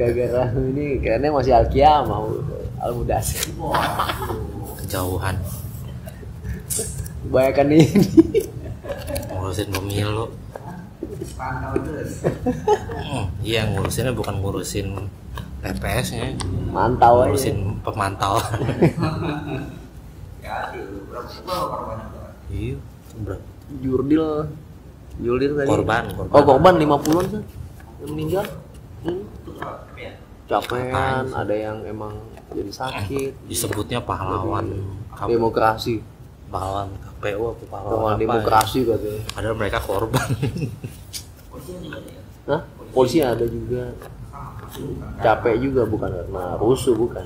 Gara-gara ini kerennya masih Al-Qiyamah, Al-Mudaththir. Kejauhan. Kebanyakan ini. Ngurusin pemilu. Iya, ngurusinnya bukan ngurusin TPS-nya. Mantau aja. Ngurusin pemantau. Iya, berapa? Jurdil tadi. Korban. Oh, korban 50-an kan yang meninggal. Capean, ada yang emang jadi sakit. Disebutnya pahlawan Demokrasi. pahlawan KPU apa pahlawan Pahlawan apa demokrasi ya? katanya. Padahal mereka korban. Hah? Polisi ada juga. Capek juga bukan karena rusuh, bukan.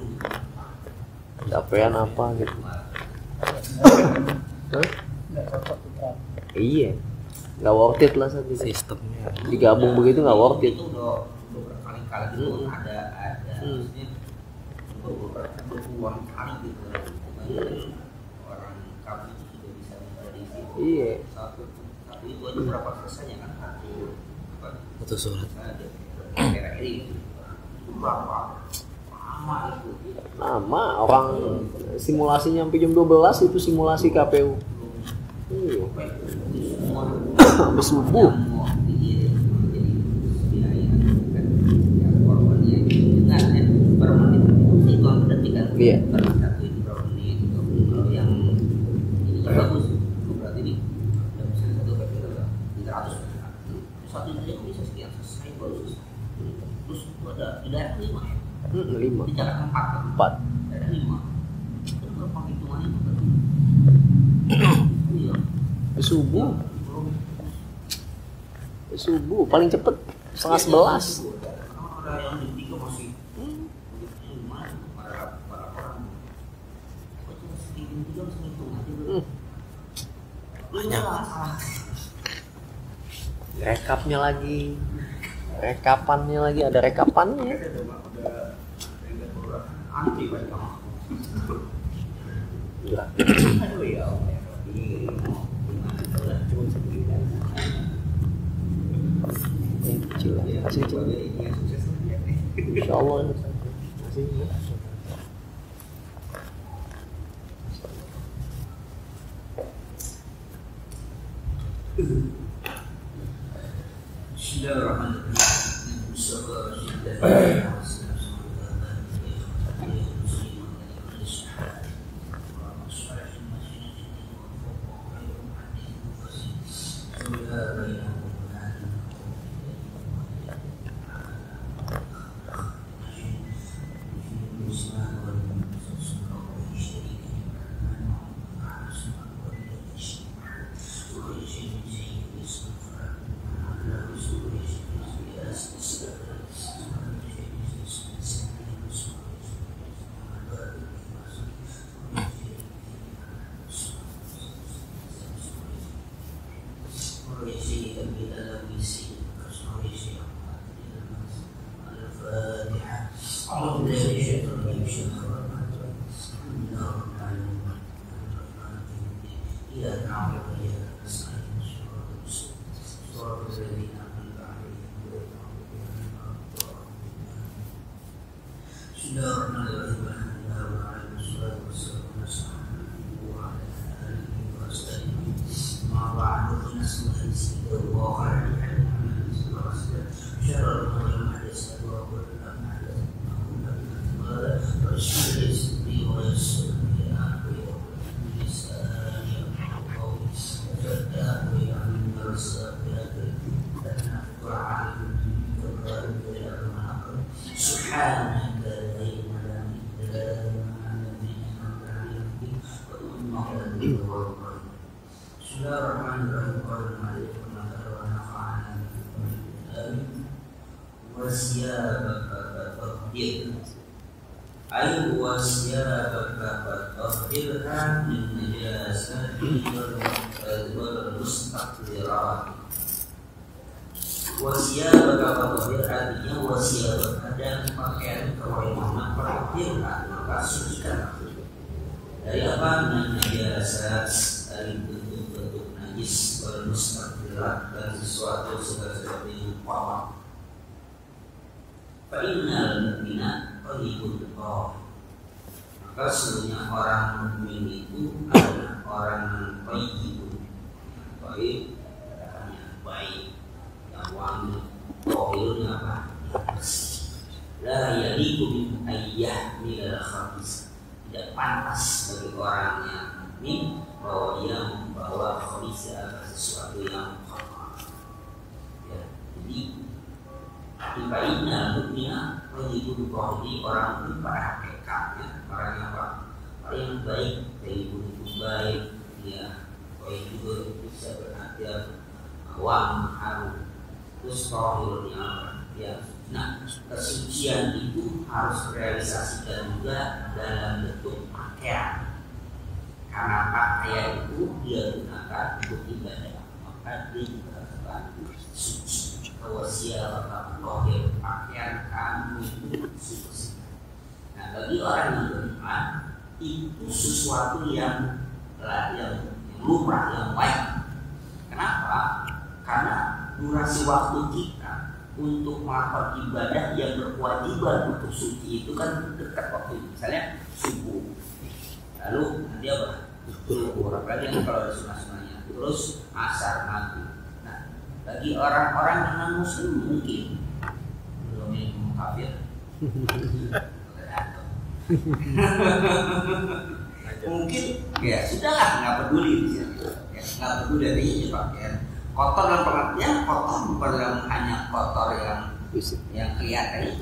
Capean apa gitu. Hah? Iya. Nggak worth it lah saat itu. Sistemnya Digabung begitu nggak worth it. Itu udah berkali-kali itu ada maksudnya berulang kali gitu orang kami itu sudah bisa memprediksi. Iya. Satu itu aja berapa selesainya kan itu surat. daerah ini itu berapa lama itu. Nama orang simulasinya sampai jam 12 itu simulasi KPU. Iya. Sampai subuh. Iya. Kalau yang ini bagus, berarti ini misalnya satu PPT 300 satu saja bisa sekian selesai baru selesai. Terus itu ada di daerah 5 ya? 5. Di Jakarta 4. Daerah 5. Itu berapa hitungannya itu? Iya. Subuh paling cepet 10:30. Ada yang di 3 masih gimana para orang. Itu masih di 3 masih hitung aja. Banyak. Rekapnya lagi. Rekapannya lagi, ada rekapannya. Antri mereka. Enggak. Aduh ya. Kecil lah. Kasih kecil. Insya Allah ini. Kasih. Dari apa najasa dari bentuk-bentuk najis bermustaqbilat dan sesuatu segala seperti lupa. Fa'innal mu'mina thayyibul qawl. Maka sesungguhnya orang mukmin itu adalah orang yang thayyibun, baik, katakannya baik, yang wangi, qawilnya apa? La yaliku min ayyahmilal khabis. Tidak pantas bagi orang yang mukmin bahwa ia membawa khabis adalah sesuatu yang kotor. Ya, jadi Ibainna mukmina thayyibul qawl, orang mukmin pada hakikatnya orang yang apa? Orang yang baik, thayyibun itu baik, ya, baik juga bisa berarti awam harum, terus qawilnya apa? Ya, nah kesucian itu harus realisasikan juga dalam bentuk pakaian, karena pakaian itu dia gunakan untuk ibadah, maka dia juga terbantu suci. Wasiat lahir pakaian kamu itu suci. Nah, bagi orang yang beriman itu sesuatu yang lumrah, yang baik. Kenapa? Karena durasi waktu kita untuk melakukan ibadah yang berkewajiban untuk suci itu kan dekat waktu. Misalnya subuh, lalu nanti apa? Zuhur, lagi kalau ada sunah-sunahnya, terus asar, maghrib. Bagi orang-orang yang non-muslim mungkin belum yang kafir mungkin ya sudahlah, nggak peduli ya, nggak peduli artinya pakaian kotor dalam pengertian kotor bukan dalam hanya kotor yang kelihatan itu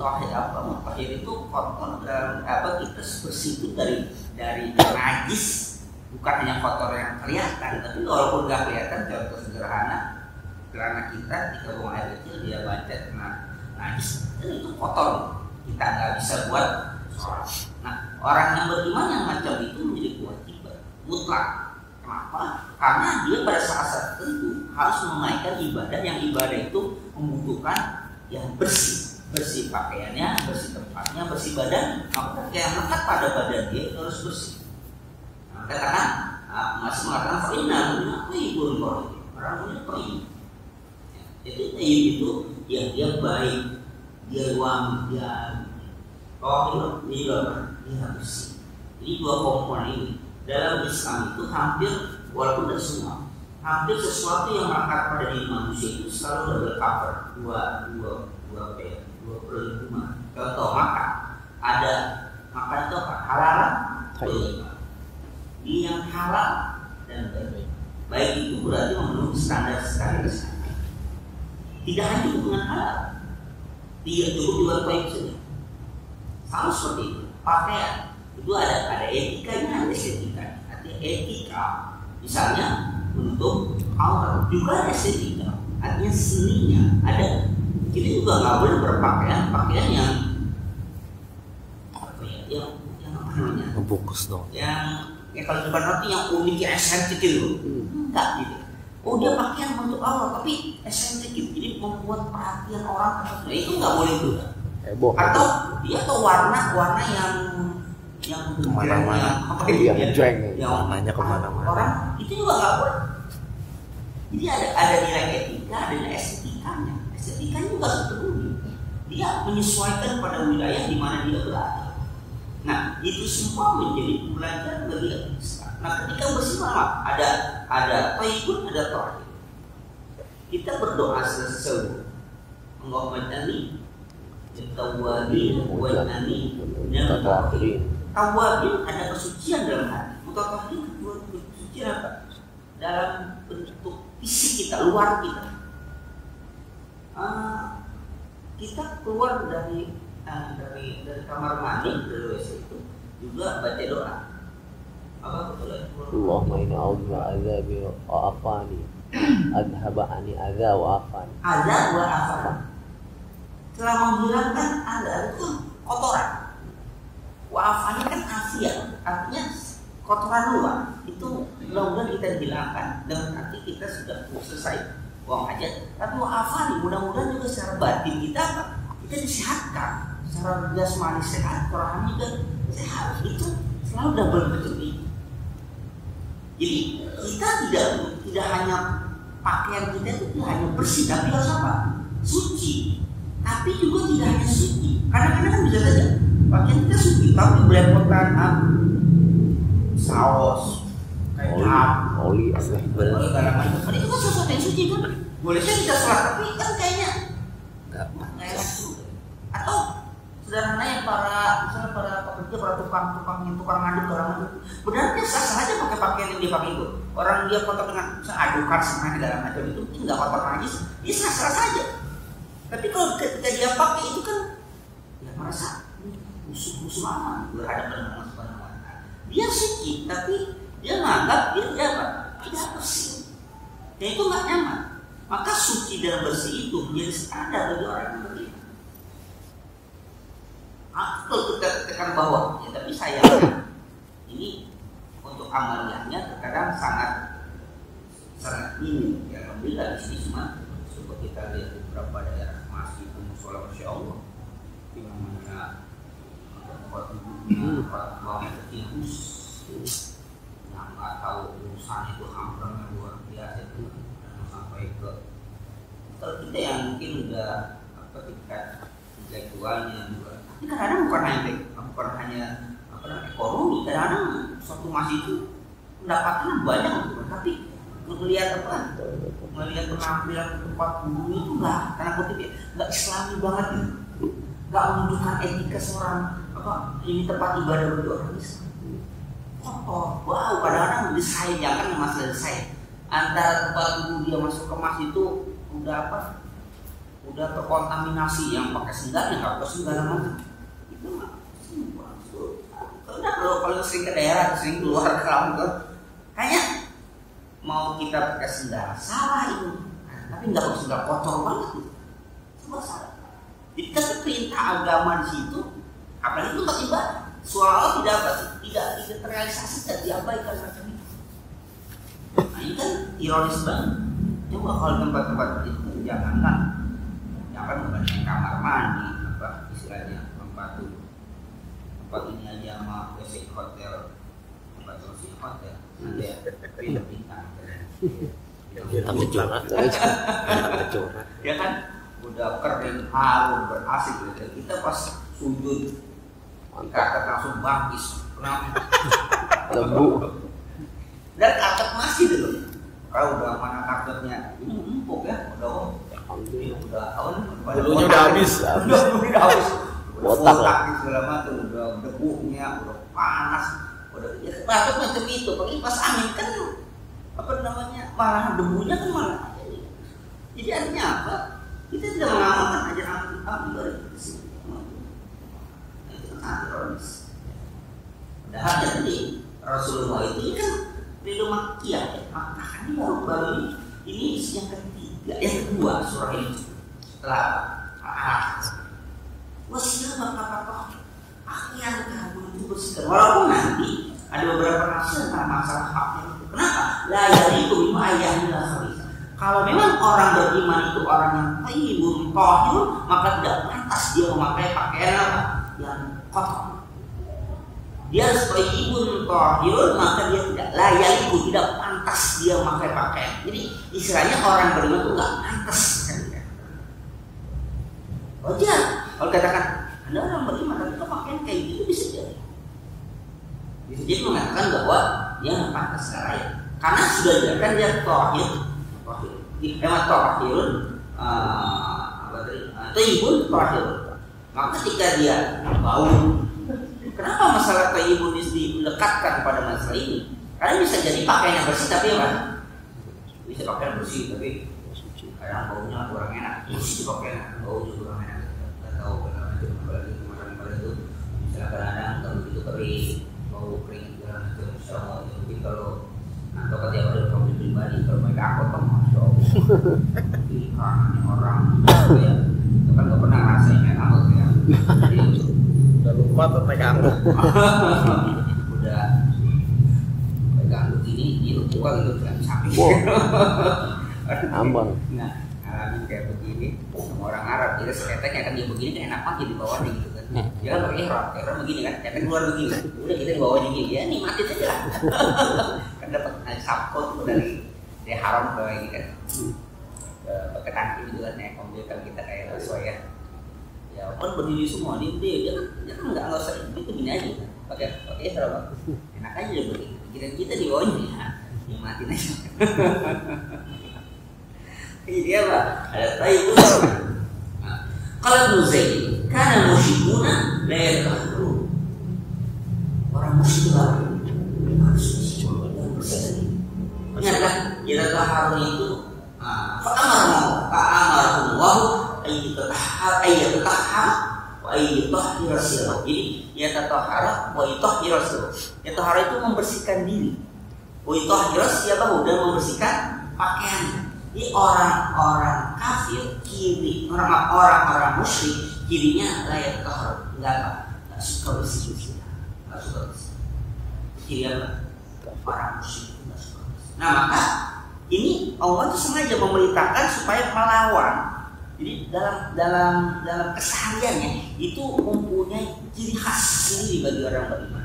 tahir itu kotor dalam apa, kita bersih itu dari najis, bukan hanya kotor yang kelihatan, tapi walaupun nggak kelihatan. Contoh sederhana, karena kita ketika buang air kecil dia baca kena najis, itu kotor, kita nggak bisa buat sholat. Nah, orang yang beriman yang macam itu menjadi kewajiban mutlak. Kenapa? Karena dia pada saat tertentu harus menunaikan ibadah, yang ibadah itu membutuhkan yang bersih, bersih pakaiannya, bersih tempatnya, bersih badan. Maka yang lekat pada badan dia itu harus bersih. Nah, katakan masih mengatakan fa'innal mu'mina thayyibul qawl, orang ini thayyib. Jadi tayyib itu ya dia baik, dia wangi, dia qawil, dia bersih. Jadi dua komponen ini dalam Islam itu hampir, walaupun tidak semua, hampir sesuatu yang melekat pada diri manusia itu selalu ada cover dua perlindungan. Contoh makan, ada makan itu apa? Halal, ini yang halal dan baik. Baik itu berarti memenuhi standar. Tidak hanya hubungan halal, tidak cukup juga baik saja. Sama seperti itu. Pakaian itu ada etikanya, ada estetikanya. Artinya etika, misalnya untuk aurat juga ada estetika. Artinya seninya ada. Kita juga nggak boleh berpakaian yang apa ya, yang apa namanya? Ngebungkus dong. Yang kalau depan roti yang unik, yang estetik itu, enggak gitu. Oh, dia pakaian untuk Allah tapi estetik, jadi membuat perhatian orang terhadap itu nggak boleh juga. Atau dia atau warna yang kemana-mana, yang warnanya kemana-mana. Orang itu juga nggak boleh. Jadi ada nilai etika, ada nilai estetikanya. Estetikanya juga sepenuhnya dia menyesuaikan pada wilayah di mana dia berada. Nah, itu semua menjadi pelajaran bagi Islam. Nah, ketika bersama ada thayyibun, ada tahir. Kita berdoa sesuatu. Allahumma ja'alni at-tawwabin wa ja'alni minal mutatahhirin. Tawwabin ada kesucian dalam hati. Mutatahhirin kesucian apa? Dalam bentuk fisik kita, luar kita. Kita keluar dari kamar mandi, dari WC itu juga baca doa. Apa betul? Allahumma inna a'udzubika adzabi wa afani. Adhaba ani adza wa afani. Adza wa afani. Telah menghilangkan adza itu kotoran. Wa afani kan afiat, artinya kotoran luar. Itu mudah-mudahan kita hilangkan dengan arti kita sudah selesai buang hajat. Tapi wa afani mudah-mudahan juga secara batin kita disehatkan. Secara jasmani sehat, rohani juga sehat. Itu selalu double betul. Jadi kita tidak hanya pakaian kita itu tidak hanya bersih, tapi harus apa? Suci. Tapi juga tidak hanya suci. Kadang-kadang kan bisa saja pakaian kita suci, tapi belepotan saus, kecap, oli garam macam. Itu kan sesuatu yang suci kan? Boleh saja kita sholat, tapi kan kayaknya Nggak enak juga. Atau sederhananya misalnya para pekerja, para tukang ngaduk garam macam. Benar dia sah aja pakai pakaian yang dia pakai itu. Orang dia kotor dengan misalnya adukan semuanya segala macam itu nggak kotor najis, dia sah saja. Tapi kalau ketika dia pakai itu kan dia merasa musuh aman berhadapan dengan Allah Subhanahu wa Ta'ala. Dia suci, tapi dia menganggap dia tidak bersih. Dan itu nggak nyaman. Maka suci dan bersih itu menjadi standar bagi orang yang beriman. Aku kita tekan bawah, ya, tapi sayangnya ini untuk amaliyahnya terkadang sangat minim. Ya, alhamdulillah di sini cuma coba kita lihat beberapa daerah masjid musola, masya Allah, yang namanya tempat buangnya tertimbus, yang nggak tahu urusan itu hambrangnya luar biasa itu, dan sampai ke kalau kita yang mungkin udah tingkat intelektualnya juga. Tapi kadang-kadang bukan hanya ekonomi, kadang-kadang suatu masjid itu pendapatannya banyak, tapi melihat penampilan tempat guru itu nggak Islami banget, nggak menunjukkan etika seorang ini tempat ibadah bagi orang Islam. Wow, kadang-kadang desain, jangan masalah desain. Antara tempat guru dia masuk ke masjid itu udah terkontaminasi, yang pakai sendal yang nggak pakai sendal macam itu mah. Kalau sering ke daerah, sering keluar ke Lampung, kayaknya mau kita pakai sendal salah itu, tapi nggak pakai sendal kotor banget itu, semua salah. Jadi tapi perintah agama di situ, apalagi itu tempat ibadah, soal tidak terrealisasi, tidak diabaikan macam itu. Nah ini kan ironis banget. Coba kalau tempat-tempat itu jangan bukan kamar mandi, istilahnya tempat ini aja sama WC hotel, tempat WC hotel, ada ya film bintang, tapi curhat, ya kan, udah kering, harum, berasik gitu. Kita pas sujud, karpet langsung bangkis, lembu, dan karpet masih dulu. Kalau udah mana karpetnya, ini empuk ya, udah bulunya udah habis. Udah habis. Botak segala macam, udah debunya, udah panas, udah ya takut macam itu. Apalagi pas angin kan malah debunya kan malah. Jadi artinya apa? Kita tidak mengamalkan ajaran Al-Quran di sini. Itu sangat ironis. Padahal jadi Rasulullah itu kan ridho Makkiyah, Makkah ini baru ini yang ketiga, yang kedua surah ini setelah wasilah kata akhirnya kamu itu bersihkan. Walaupun nanti ada beberapa nafsi tentang masalah haknya itu. Kenapa? La yaitu bima ayahnya khabisa. Kalau memang orang beriman itu orang yang thayyibun thahir, maka tidak pantas dia memakai pakaian yang kotor. Dia harus thayyibun thahir, maka dia tidak layak, tidak pantas dia memakai pakaian. Jadi istilahnya orang beriman itu nggak pantas kan? Wajar kalau katakan Anda orang beriman tapi kok pakaian kayak gitu, bisa jadi mengatakan bahwa dia nggak pantas layak karena sudah dijelaskan dia thahir. Hemat thahirun thayyibun thahir. Maka ketika dia bau, kenapa masalah thayyibun dilekatkan pada masalah ini? Karena bisa jadi pakaian yang bersih tapi apa? Bisa pakaian bersih tapi kadang baunya kurang enak. Bersih pakaian baunya kurang enak. Tidak tahu kenapa itu, apalagi kemarin itu misalnya kadang-kadang kalau itu kering, bau kering segala macam. Insya Allah mungkin kalau atau ketika ada problem pribadi kalau mereka angkot kan masya Allah kangen orang ya itu kan gak pernah ngerasain naik angkot ya, jadi udah lupa tuh naik angkot. udah naik angkot ini dia lupa gitu kan samping ambang. Nah ngalamin kayak begini sama orang Arab, jadi seketeknya kan dia begini kan enak banget di bawahnya gitu kan. Dia kan pakai ihram begini kan, ketek keluar begini, udah kita di bawahnya gini ya nikmatin aja lah. Kan dapat sabko dari haram ke ini kan, ke kaki gitu kan, naik mobil kan kita kayak sesuai ya. Ya kan berdiri semua dia kan nggak usah itu gini aja pakai serabak enak aja begini pikiran kita di bawahnya ya nikmatin aja. Jadi apa ada tayyib kalau Nuzail karena musyrikuna la yakfurun orang musyrik harus dicoba dan bersih. Ingatlah kita tahu itu fa'amarahum ayyatahhar wa ayyutahhir sirah. Jadi yatatahhar wa yutahhir sirah. Yatahhar itu membersihkan diri. Wa yutahhir sirah dan membersihkan pakaian. Ini orang-orang kafir kiri, orang-orang musyrik kirinya layak tahar, enggak suka bersih, enggak suka bersih. Kiri apa? Orang musyrik enggak suka bersih. Nah maka ini Allah itu sengaja memerintahkan supaya melawan. Jadi dalam kesehariannya itu mempunyai ciri khas sendiri bagi orang beriman.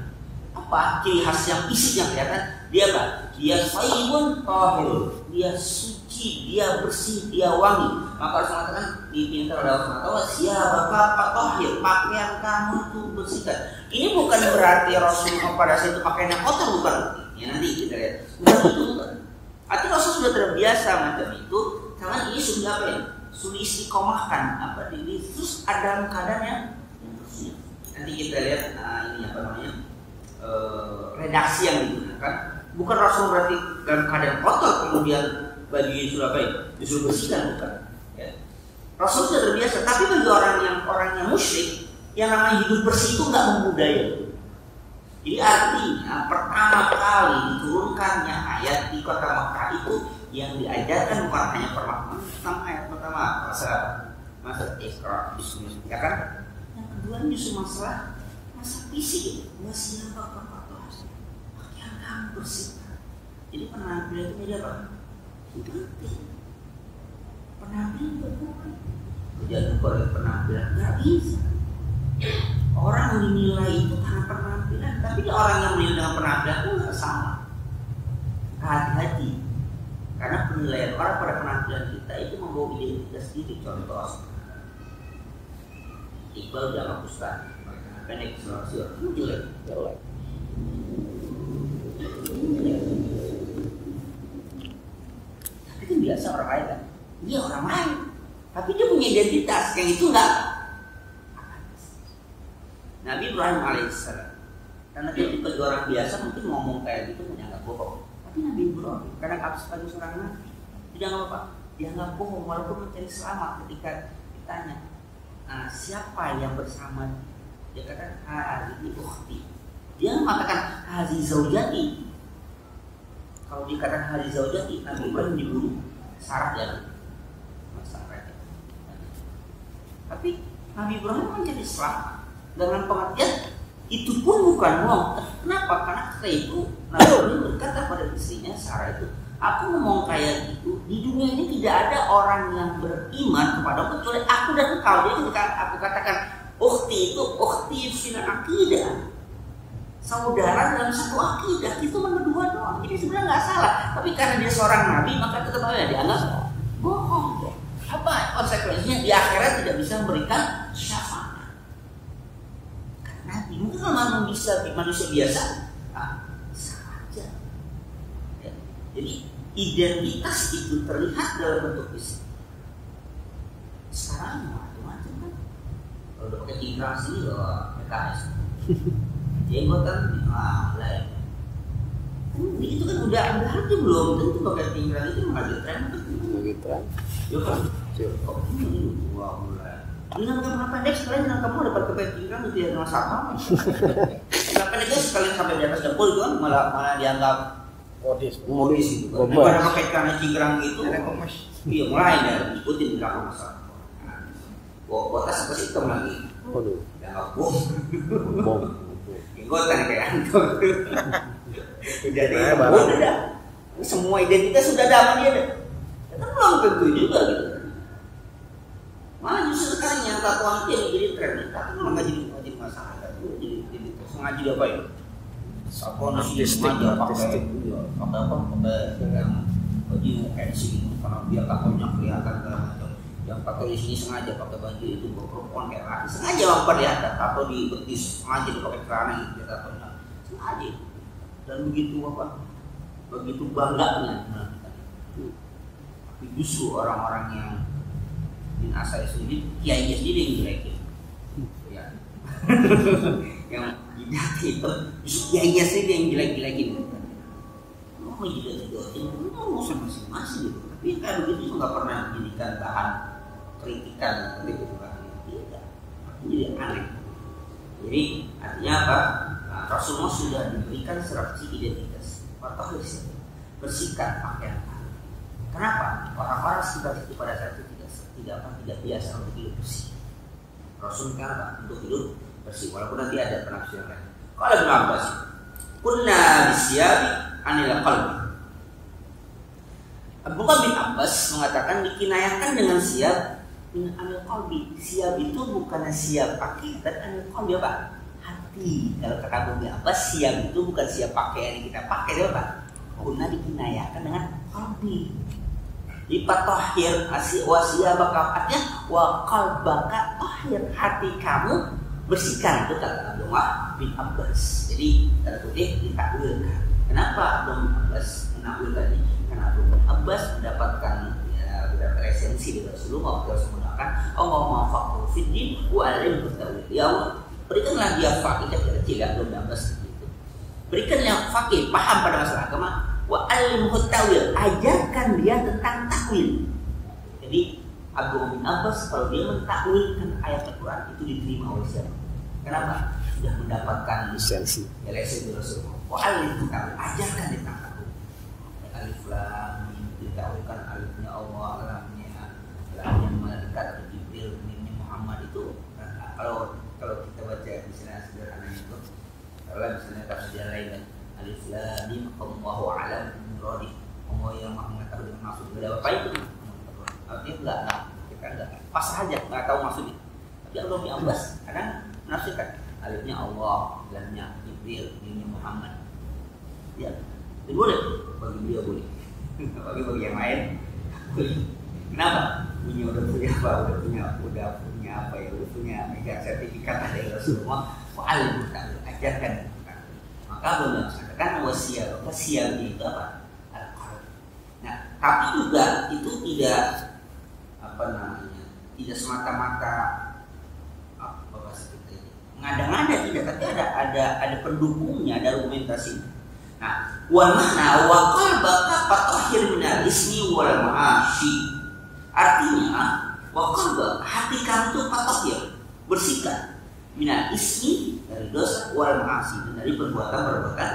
Apa ciri khas yang fisik yang kelihatan? Dia apa? Dia thayyibun tahir, dia suci, dia bersih, dia wangi. Maka harus mengatakan dipinta oleh Allah SWT, siapa tahir, pakaian kamu itu bersihkan. Ini bukan berarti Rasul pada saat itu pakaiannya kotor, bukan. Ya nanti kita lihat. Bukan itu, bukan. Artinya Rasul sudah terbiasa macam itu, karena ini sudah apa ya? Sudah istiqomahkan apa diri terus ada keadaan yang bersih. Nanti kita lihat ini apa namanya? Redaksi yang digunakan. Bukan Rasul berarti dalam keadaan kotor kemudian baju disuruh apa ya? Disuruh bersihkan, bukan. Ya. Rasul sudah terbiasa, tapi bagi orang yang musyrik yang namanya hidup bersih itu nggak membudaya. Jadi artinya pertama kali diturunkannya ayat di kota Makkah itu yang diajarkan bukan hanya perlakuan tentang ayat pertama masalah Iqra bismillah, ya kan? Yang kedua justru masalah fisik, siapa pakaian kamu bersih. Jadi penampilan itu dia apa? Penting. Penampilan berbukan. Jangan kalau penampilan nggak bisa. Orang dinilai itu karena penampilan, tapi orang yang menilai dengan penampilan itu nggak sama. Hati-hati, karena penilaian orang pada penampilan kita itu membawa identitas diri. Contoh, Iqbal jangan Ustaz, pendek selesai, itu jelek. Tapi kan biasa orang lain kan, dia orang lain, tapi dia punya identitas yang itu enggak. Nabi Ibrahim alaihissalam, karena dia bagi orang biasa mungkin ngomong kayak gitu menyanggap bohong. Tapi Nabi Ibrahim, karena kapus sebagai seorang nabi, tidak apa-apa, dia nggak bohong walaupun mencari selamat ketika ditanya, siapa yang bersama? Dia katakan hadhihi ukhti. Dia mengatakan hadhihi zaujati. Kalau dikatakan hadhihi zaujati, Nabi Ibrahim dibunuh. Syarat ya. Masalah. Tapi Nabi Ibrahim mencari selamat dengan pengertian itu pun bukan bohong. Kenapa? Karena ketika itu Nabi Ibrahim berkata pada istrinya Sarah itu, aku ngomong kayak gitu, di dunia ini tidak ada orang yang beriman kepada aku kecuali aku dan engkau. Jadi ketika aku katakan ukhti itu ukhti fil aqidah, saudara dalam satu akidah, itu berdua doang. Jadi sebenarnya nggak salah. Tapi karena dia seorang nabi maka tetap dianggap bohong. Apa konsekuensinya? Di akhirat tidak bisa memberikan syafaat. Nabi mungkin kalau bisa manusia biasa, salah aja. Ya. Jadi identitas itu terlihat dalam bentuk fisik. Sekarang macam-macam kan. Kalau udah pakai tingkang sini loh PKS. Jenggotan lain. Itu kan udah hati belum tentu pakai tingkang itu mengambil tren kan? Mengambil tren. Yo kan. Oh ini 2 bulan. Dengan kamu pendek sekalian dengan kamu dapat pakai tingkang itu ya masalah. Nggak pendek aja sekalian sampai di atas dapur itu kan malah dianggap modis itu kan. Daripada pakai tingkang itu. Iya mulai ya ikutin di belakang masalah. Kota seperti hitam lagi. Waduh. Dianggap bom. Inggotan kayak antum. Jadi udah. Semua identitas sudah ada sama dia deh. Kan belum tentu juga gitu. Malah justru sekarang yang tatuan itu yang jadi tren. Tapi malah nggak jadi masalah. Jadi sengaja dia apa ya? Artistik. Pakai apa? Pakai yang baju fancy karena biar tatonya kelihatan segala macam. yang pakai di sini sengaja pakai baju itu perempuan kayak laki sengaja memperlihatkan, atau di betis sengaja dipakai celana gitu atau enggak sengaja, dan begitu begitu bangganya. Tapi justru orang-orang yang bin asal sendiri, kiainya sendiri yang jelekin, ya. Yang tidak itu justru kiainya sendiri yang jelek-jelekin. Oh itu urusan masing-masing gitu. Tapi kayak begitu nggak pernah menjadikan bahan kritikan gitu kan? Tidak. Jadi aneh. Jadi artinya apa? Nah, Rasulullah sudah diberikan serasi identitas. Fatahir bersihkan pakaian. Kenapa? Orang-orang sekitar itu pada saat itu tidak biasa untuk hidup bersih. Rasul kan untuk hidup bersih. Walaupun nanti ada penafsiran lain. Kalau Ibnu Abbas, kunna bisyabi anil qalbi. Abdullah bin Abbas mengatakan dikinayakan dengan siap min anil qalbi. Siap itu bukan siap pakai, dan anil qalbi apa? Hati. Kalau kata Abdullah bin Abbas, siap itu bukan siap pakaian yang kita pakai, apa? Kunna dikinayakan dengan qalbi. Ipatahir wasiyabaka, artinya wa qalbaka tahir, hati kamu bersihkan, itu kata Abdullah bin Abbas. Jadi tanda kutip ditakwilkan. Kenapa Abdullah bin Abbas menakwilkan ini? Karena Abdullah bin Abbas mendapatkan esensi dari Rasulullah. Rasul mengatakan Allahumma faqhu fiddin wa alimhu tawil. Ya Allah, berikanlah dia faqih kecil ya Abdullah bin Abbas itu. Berikanlah faqih, paham pada masalah agama. Wa alimhu tawil, ajarkan dia tentang takwil. Jadi Abdullah bin Abbas kalau dia mentakwilkan ayat Al-Quran itu diterima oleh siapa? Kenapa? Sudah mendapatkan lisensi dari Rasulullah. Wa alimhu tawil, ajarkan tentang takwil. Alif lam mim, ditakwilkan alifnya Allah, lamnya malaikat, Jibril, mimnya Muhammad itu. Nah, kalau kita baca misalnya sederhananya itu, kalau misalnya tafsir lain kan alif lam mim Allahu a'lam bimuradi, Allah yang Maha mengetahui dengan maksud. Ada apa itu? Artinya enggak, kita enggak pas saja, enggak tahu maksudnya. Tapi Allah bin Abbas kadang menafsirkan alifnya Allah, lamnya Jibril, mimnya Muhammad. Ya, itu boleh bagi dia boleh. Bagi yang lain boleh. Kenapa? Udah punya apa? Udah punya apa ya? Udah punya mega sertifikat dari Rasulullah. Wa'alim ajarkan. Maka belum mengatakan wasiatnya itu apa? Al-Quran. Nah, tapi juga itu tidak tidak semata-mata apa bahasa kita ini ngada-ngada, tidak, tapi ada pendukungnya, ada argumentasi. Nah, wa makna wa qalbaka fatahhir minal ismi wal ma'asi. Artinya wa qalbaka, hati kamu itu fatahhir, bersihkan minal ismi, dari dosa, wal ma'asi, dan dari perbuatan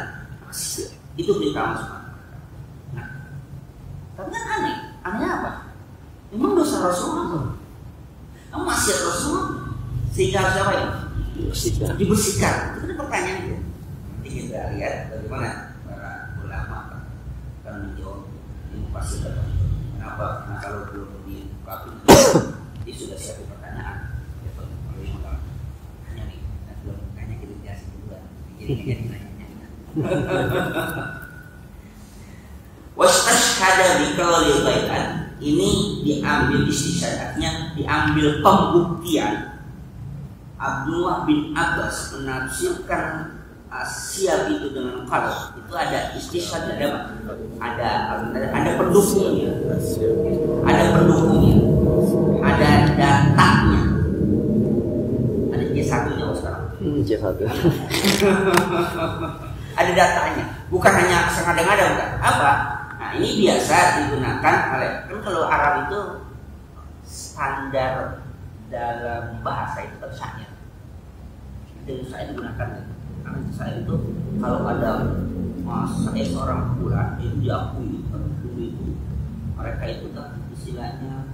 maksiat. Itu perintah Allah. Nah, tapi kan aneh apa? Memang dosa Rasulullah, memang maksiat Rasulullah, sehingga harus apa ya? Dibersihkan. Itu kan pertanyaan itu. Nanti kita lihat bagaimana para ulama akan menjawab ini pasti. Kenapa? Karena kalau belum diungkapin, dia sudah siapin pertanyaan. Kalau yang mau tanya nih, belum tanya kita jelasin dulu. Jadi nanya. Wastashhada biqauli baitan, ini diambil istisyaratnya, diambil pembuktian. Abdullah bin Abbas menafsirkan siap itu dengan qalb, itu ada istisyad, ada pendukungnya, ada datanya, ada C1-nya sekarang. C1. Ada datanya, bukan hanya sengaja-ngada, bukan apa. Nah, ini biasa digunakan oleh, kan kalau Arab itu standar dalam bahasa itu kan syair. Itu syair digunakan. Karena syair itu kalau ada saya seorang pula itu diakui dulu itu mereka itu kan istilahnya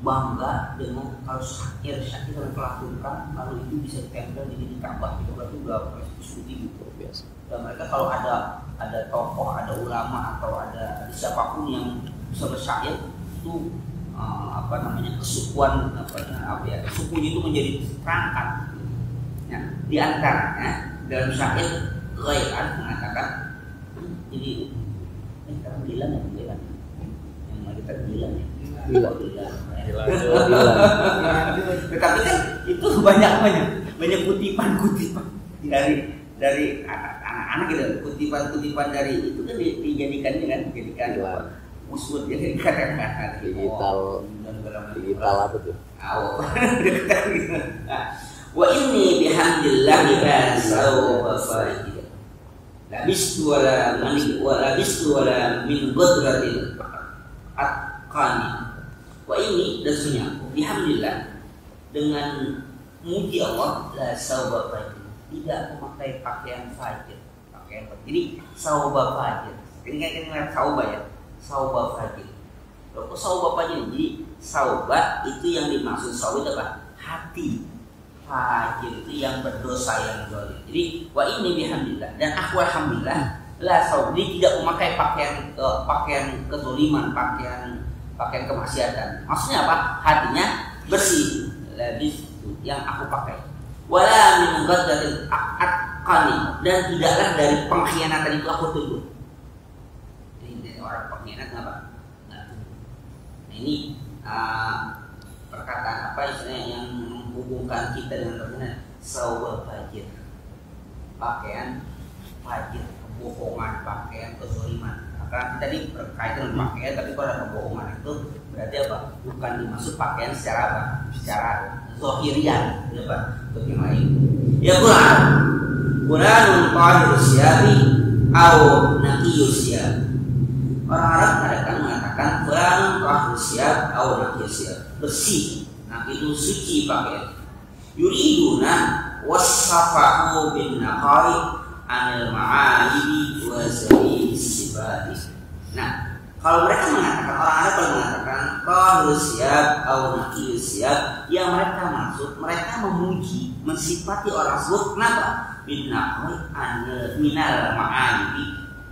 bangga dengan kalau syair yang kelahirkan lalu itu bisa ditempel di Ka'bah, itu berarti udah prestisi gitu biasa. Dan mereka kalau ada tokoh, ada ulama atau ada siapapun yang bisa bersyair itu kesukuan sukunya itu menjadi terangkat. Nah, di antaranya dalam syair Ghairan mengatakan jadi sekarang bilang yang kita bilang ya. Tetapi kan itu banyak kutipan-kutipan dari anak-anak gitu, kutipan-kutipan dari itu kan dijadikan usut, jadi kata-kata digital apa tuh? Wa inni bihamdillah ba'asau fa'id. Labistu wala min qudratil atqani. Wa ini dan sunnah bihamdillah, dengan muji Allah, la sauba fajir, tidak memakai pakaian fajir, jadi sauba fajir, ini kan sauba ya, sauba fajir. Kalau sauba fajir, jadi sauba itu yang dimaksud sauba itu apa? Hati. Fajir itu yang berdosa, yang zalim. Jadi wa ini bihamdillah, dan aku alhamdulillah la sauba, tidak memakai pakaian kezaliman, pakaian kemaksiatan. Maksudnya apa? Hatinya bersih. Labis yang aku pakai. Wala min ghaddatil atqani, dan tidaklah dari pengkhianatan itu aku tunduk. Jadi orang pengkhianat apa? Nah, ini perkataan apa istilahnya yang menghubungkan kita dengan pengkhianat? Sauba fajir. Pakaian fajir, kebohongan, pakaian kezaliman. Karena tadi berkaitan dengan pakaian, tapi kalau ada kebohongan itu berarti apa? Bukan dimaksud pakaian secara apa? Secara zahirian, apa? Bagi lain. Ya Quranun qahirus siyabi au naqiyus siyab. Orang Arab kadang mengatakan Quranun qahirus siyab au naqiyus siyab. Bersih, nah itu suci pakaian. Yuriduna wasafahu bin naqai anil ma'alibi wa zalil sifati. Nah, kalau mereka mengatakan, orang Arab kalau mengatakan qahirus siyab au naqiyus siyab, yang mereka maksud, mereka memuji, mensifati orang tersebut kenapa? Bin naqai anil minal ma'alibi,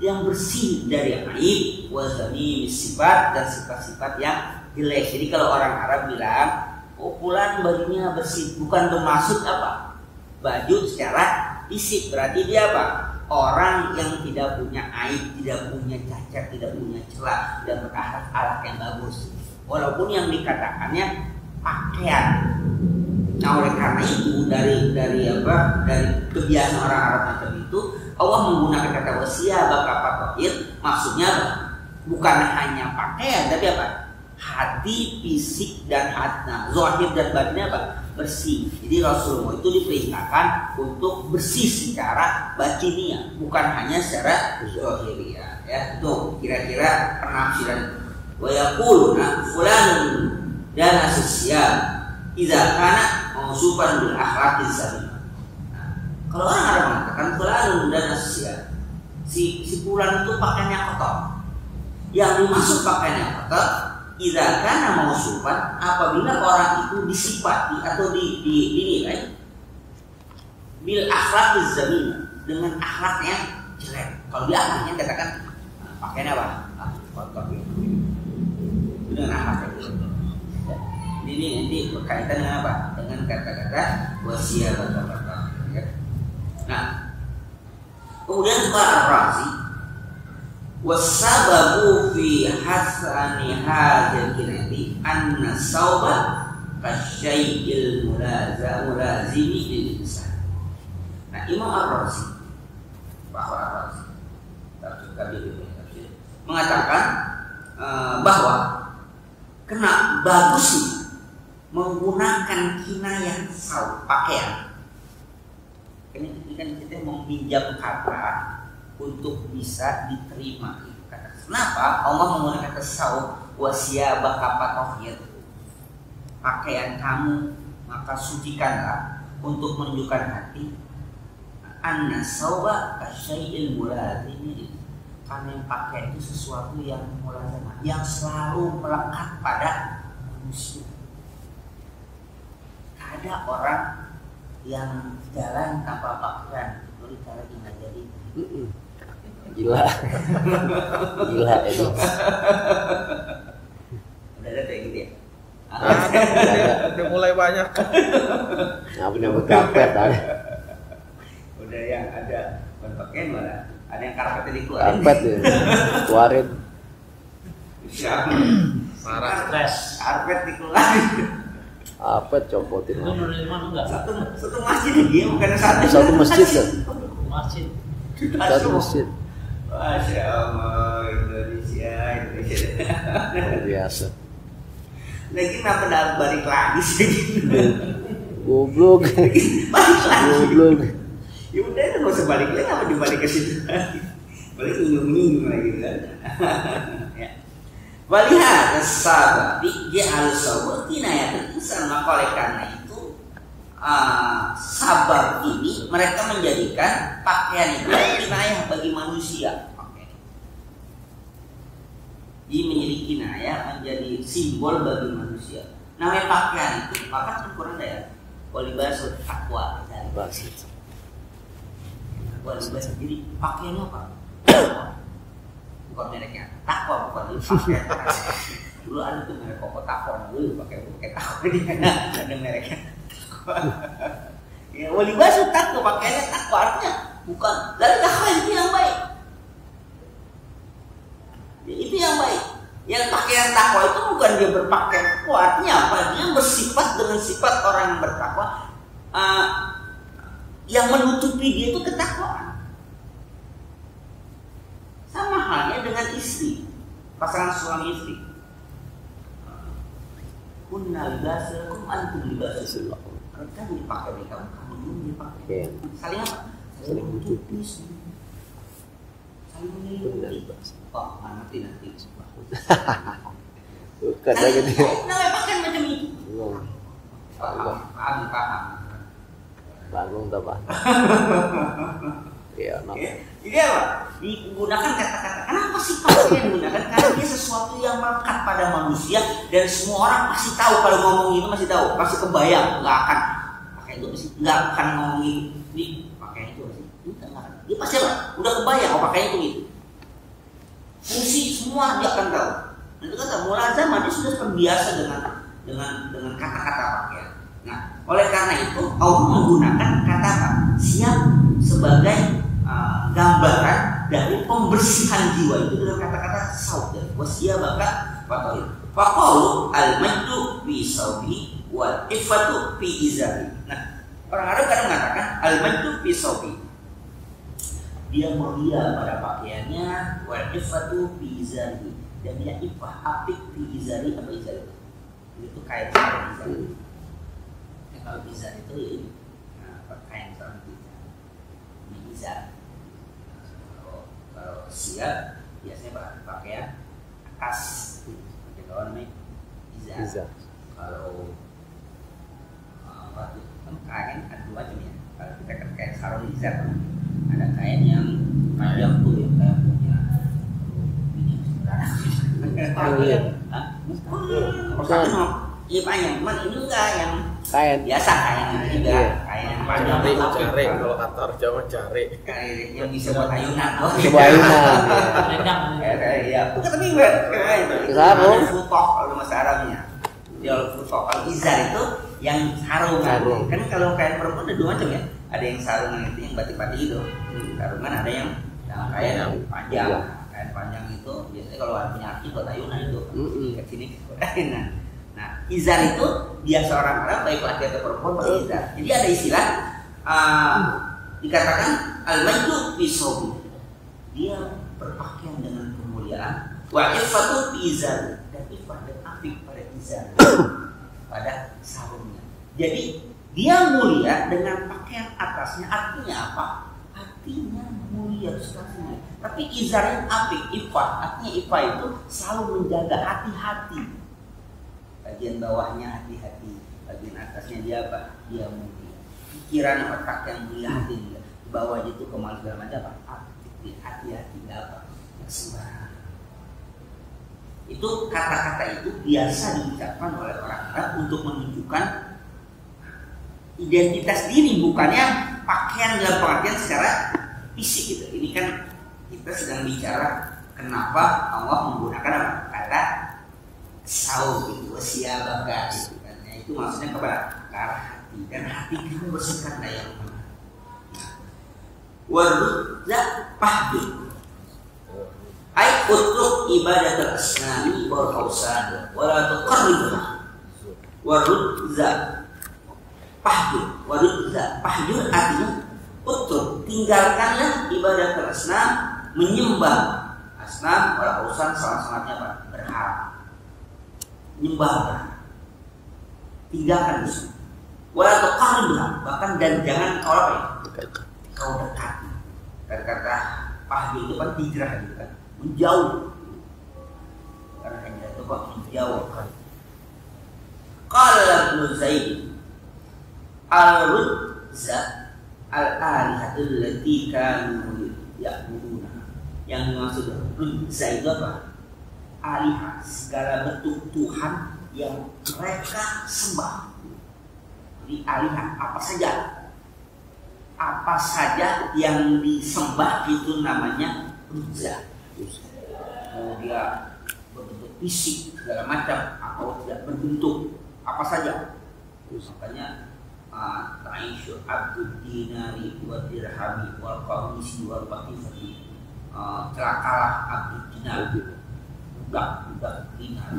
yang bersih dari aib, wa zalil sifat, dan sifat-sifat yang jelek. Jadi kalau orang Arab bilang, oh fulan bajunya bersih, bukan bermaksud apa? Baju secara fisik, berarti dia apa? Orang yang tidak punya aib, tidak punya cacat, tidak punya celah, tidak berakhlak yang bagus. Walaupun yang dikatakannya pakaian. Nah, oleh karena itu dari kebiasaan orang Arab macam itu, Allah menggunakan kata wasiyaba kafatir, maksudnya apa? Bukan hanya pakaian, tapi apa? Hati, fisik, dan hati, zahir dan batinnya apa? Bersih. Jadi Rasulullah itu diperintahkan untuk bersih secara batiniah, bukan hanya secara zahiriah. Ya, itu kira-kira penafsiran. Wa yaquluna fulanun dan asyiab idza kana mausuban bil akhlaqiz salimah. Nah, kalau orang Arab mengatakan fulanun dan asyiab, si fulan itu pakaiannya kotor. Yang dimaksud pakaiannya kotor idza kana mausuban, apabila orang itu disifati atau dinilai bil akhlaqiz salimah, dengan akhlak yang jelek. Kalau dia akhlaknya katakan pakaiannya apa? Kotor. Dengan akhlak yang jelek. Ini nanti berkaitan dengan apa? Dengan kata-kata wasiyah kata-kata. Ya. Nah, kemudian Pak Ar-Razi wasababu fi hasani hadzal kinati anna sauba kasyai'il mulazimi lil insan. Nah, Imam Ar-Razi mengatakan bahwa kena bagusnya menggunakan kinayah saub pakaian. Ini kan kita meminjam kata untuk bisa diterima itu kata. Kenapa Allah menggunakan kata saub wasiyaba kapatohir? Pakaian kamu maka sucikanlah untuk menunjukkan hati. Anna sauba kasyai'il mulazimi, karena yang pakaian itu sesuatu yang mulazimah, yang selalu melekat pada manusia. Ada orang yang jalan tanpa pakaian, itu cara nggak jadi. Gila itu. Udah ada kayak gitu ya? Udah mulai banyak. Apa yang berkapet ada? Udah yang ada pakaian malah ada yang karpetnya dikeluarin. Karpet ya, keluarin. Marah stres. karpet dikeluarin. Apa copotin? Itu dari mana enggak? Satu masjid dia bukan satu. Satu masjid kan? Masjid. Satu masjid. Masya Allah, Indonesia. Luar biasa. Lagi kenapa dah balik lagi sih? Goblok. Balik lagi. Goblok. Ya udah, nggak usah balik lagi, apa dibalik ke situ lagi? Balik nyung lagi kan? Ya. Walihat sahabat dia harus sabar kinayat insan, maka oleh karena itu sabar ini mereka menjadikan pakaian itu kinayah bagi manusia. Jadi menjadi kinayah, menjadi simbol bagi manusia. Namanya pakaian itu, maka kurang daya. Walibasut takwa. Walibasut. Jadi pakaian apa? Bukan mereknya takwa, bukan pakaian. Dulu ada tuh merek koko takwa, dulu pakai takwa dia ada mereknya. Ya walibasut takwa, pakaiannya takwa artinya bukan dari takwa itu yang baik. Ya, itu yang baik. Yang pakaian takwa itu bukan dia berpakaian takwa, artinya apa? Dia bersifat dengan sifat orang yang bertakwa, yang menutupi dia itu ketakwaan. Sama halnya dengan istri, pasangan suami istri. Kunna libasakum antum libasakum. Mereka dipakai di kamu, kamu belum dipakai. Saling apa? Saling menutupi. Saling menutupi. Oh, nanti. Bukan lagi dia. Namanya pakaian macam itu. Paham. Bangun tak pak? Iya, Jadi apa? Digunakan kata-kata. Kenapa sih pakaian digunakan? Karena dia sesuatu yang melekat pada manusia dan semua orang pasti tahu kalau ngomong itu masih tahu, pasti kebayang, nggak akan pakai itu masih nggak akan ngomongin di pakai itu masih nggak akan. Dia pasti apa? Udah kebayang, oh pakai itu gitu. Fungsi semua dia akan tahu. Dan itu kata mulazamah dia sudah terbiasa dengan kata-kata pakaian. Nah, oleh karena itu Allah menggunakan kata apa? Siap sebagai gambaran dari pembersihan jiwa itu dengan kata-kata saud. Wasiyabaka faqul. Faqalu al-majdu fi saubi wal ifatu fi izari. Nah, orang Arab kadang mengatakan al-majdu fi saubi. Dia mulia pada pakaiannya, wal ifatu fi izari. Dan dia ifah apik fi izari, apa izari? Itu kain sarung izari. Ya, kalau izari itu ini kain sarung kita. Ini izar. Kalau siap biasanya pakaian atas, pakai bawah namanya izar. Kalau apa tuh kan kain ada dua macam ya. Kalau kita kan kain sarung izar, ada kain yang panjang tuh yang kayak punya ini sebenarnya. Bukan. Iya panjang, cuman ini enggak yang kain biasa kain juga, kain yang panjang. Cari kalau kantor Jawa cari. Kain yang bisa buat ayunan. coba ayunan Ya, bukan tapi enggak. Sarung. Futoh kalau bahasa Arabnya. Dia futoh. Kalau izar itu yang sarungan. Kan kalau kain perempuan ada dua macam ya. Ada yang sarungan itu yang batik-batik itu. Sarungan ada yang kain yang panjang. Kain panjang itu biasanya kalau ada penyakit buat ayunan itu. Ke sini nah, izar itu dia seorang Arab baik laki atau perempuan pakai izar. Jadi ada istilah dikatakan al-majdu fi saubi. Dia berpakaian dengan kemuliaan. Wa ifatu fi izar, dan ifah dan apik pada izar. Pada sarungnya. Jadi dia mulia dengan pakaian atasnya, artinya apa? Artinya mulia sekali. Tapi izar yang apik, ifah, artinya ifah itu selalu menjaga hati-hati. Bagian bawahnya hati-hati, bagian atasnya dia apa? Dia mulia. Pikiran otak yang mulia, hati dia. Di bawah itu kemaluan segala macam apa? Hati-hati, nggak apa? Sembarangan. Itu kata-kata itu biasa diucapkan oleh orang Arab untuk menunjukkan identitas diri, bukannya pakaian dalam pengertian secara fisik gitu. Ini kan kita sedang bicara kenapa Allah menggunakan apa? Kata saud itu siabaka gitu kan. Ya, itu maksudnya kepada hati, dan hati kamu bersihkan yang mana. Warudza pahdu. Ai utruk ibadatul asnami wal awsan wa la tuqarribha warudza pahjur artinya utruk, tinggalkanlah ibadatul asnam, menyembah asnam wal awsan, salah-salahnya apa? Berhala, menyembah berhala, tinggalkan itu. Wala tuqarribha, bahkan dan jangan kau apa ya? Kau dekati. Kata pahjur itu kan hijrah gitu kan, menjauh. Karena hijrah itu kok menjauh kan. Qala Ibnu Zaid al-rudza al-alihatul lati kanu ya'buduna. Yang dimaksud rudza itu apa? Alihah, segala bentuk Tuhan yang mereka sembah. Jadi alihah apa saja yang disembah itu namanya rudza. Mau dia berbentuk fisik segala macam atau tidak berbentuk apa saja. Makanya ta'ishu abdud dinari wa dirhami wal qamisi wal qatifati, celakalah abdud dinar, budak dinar,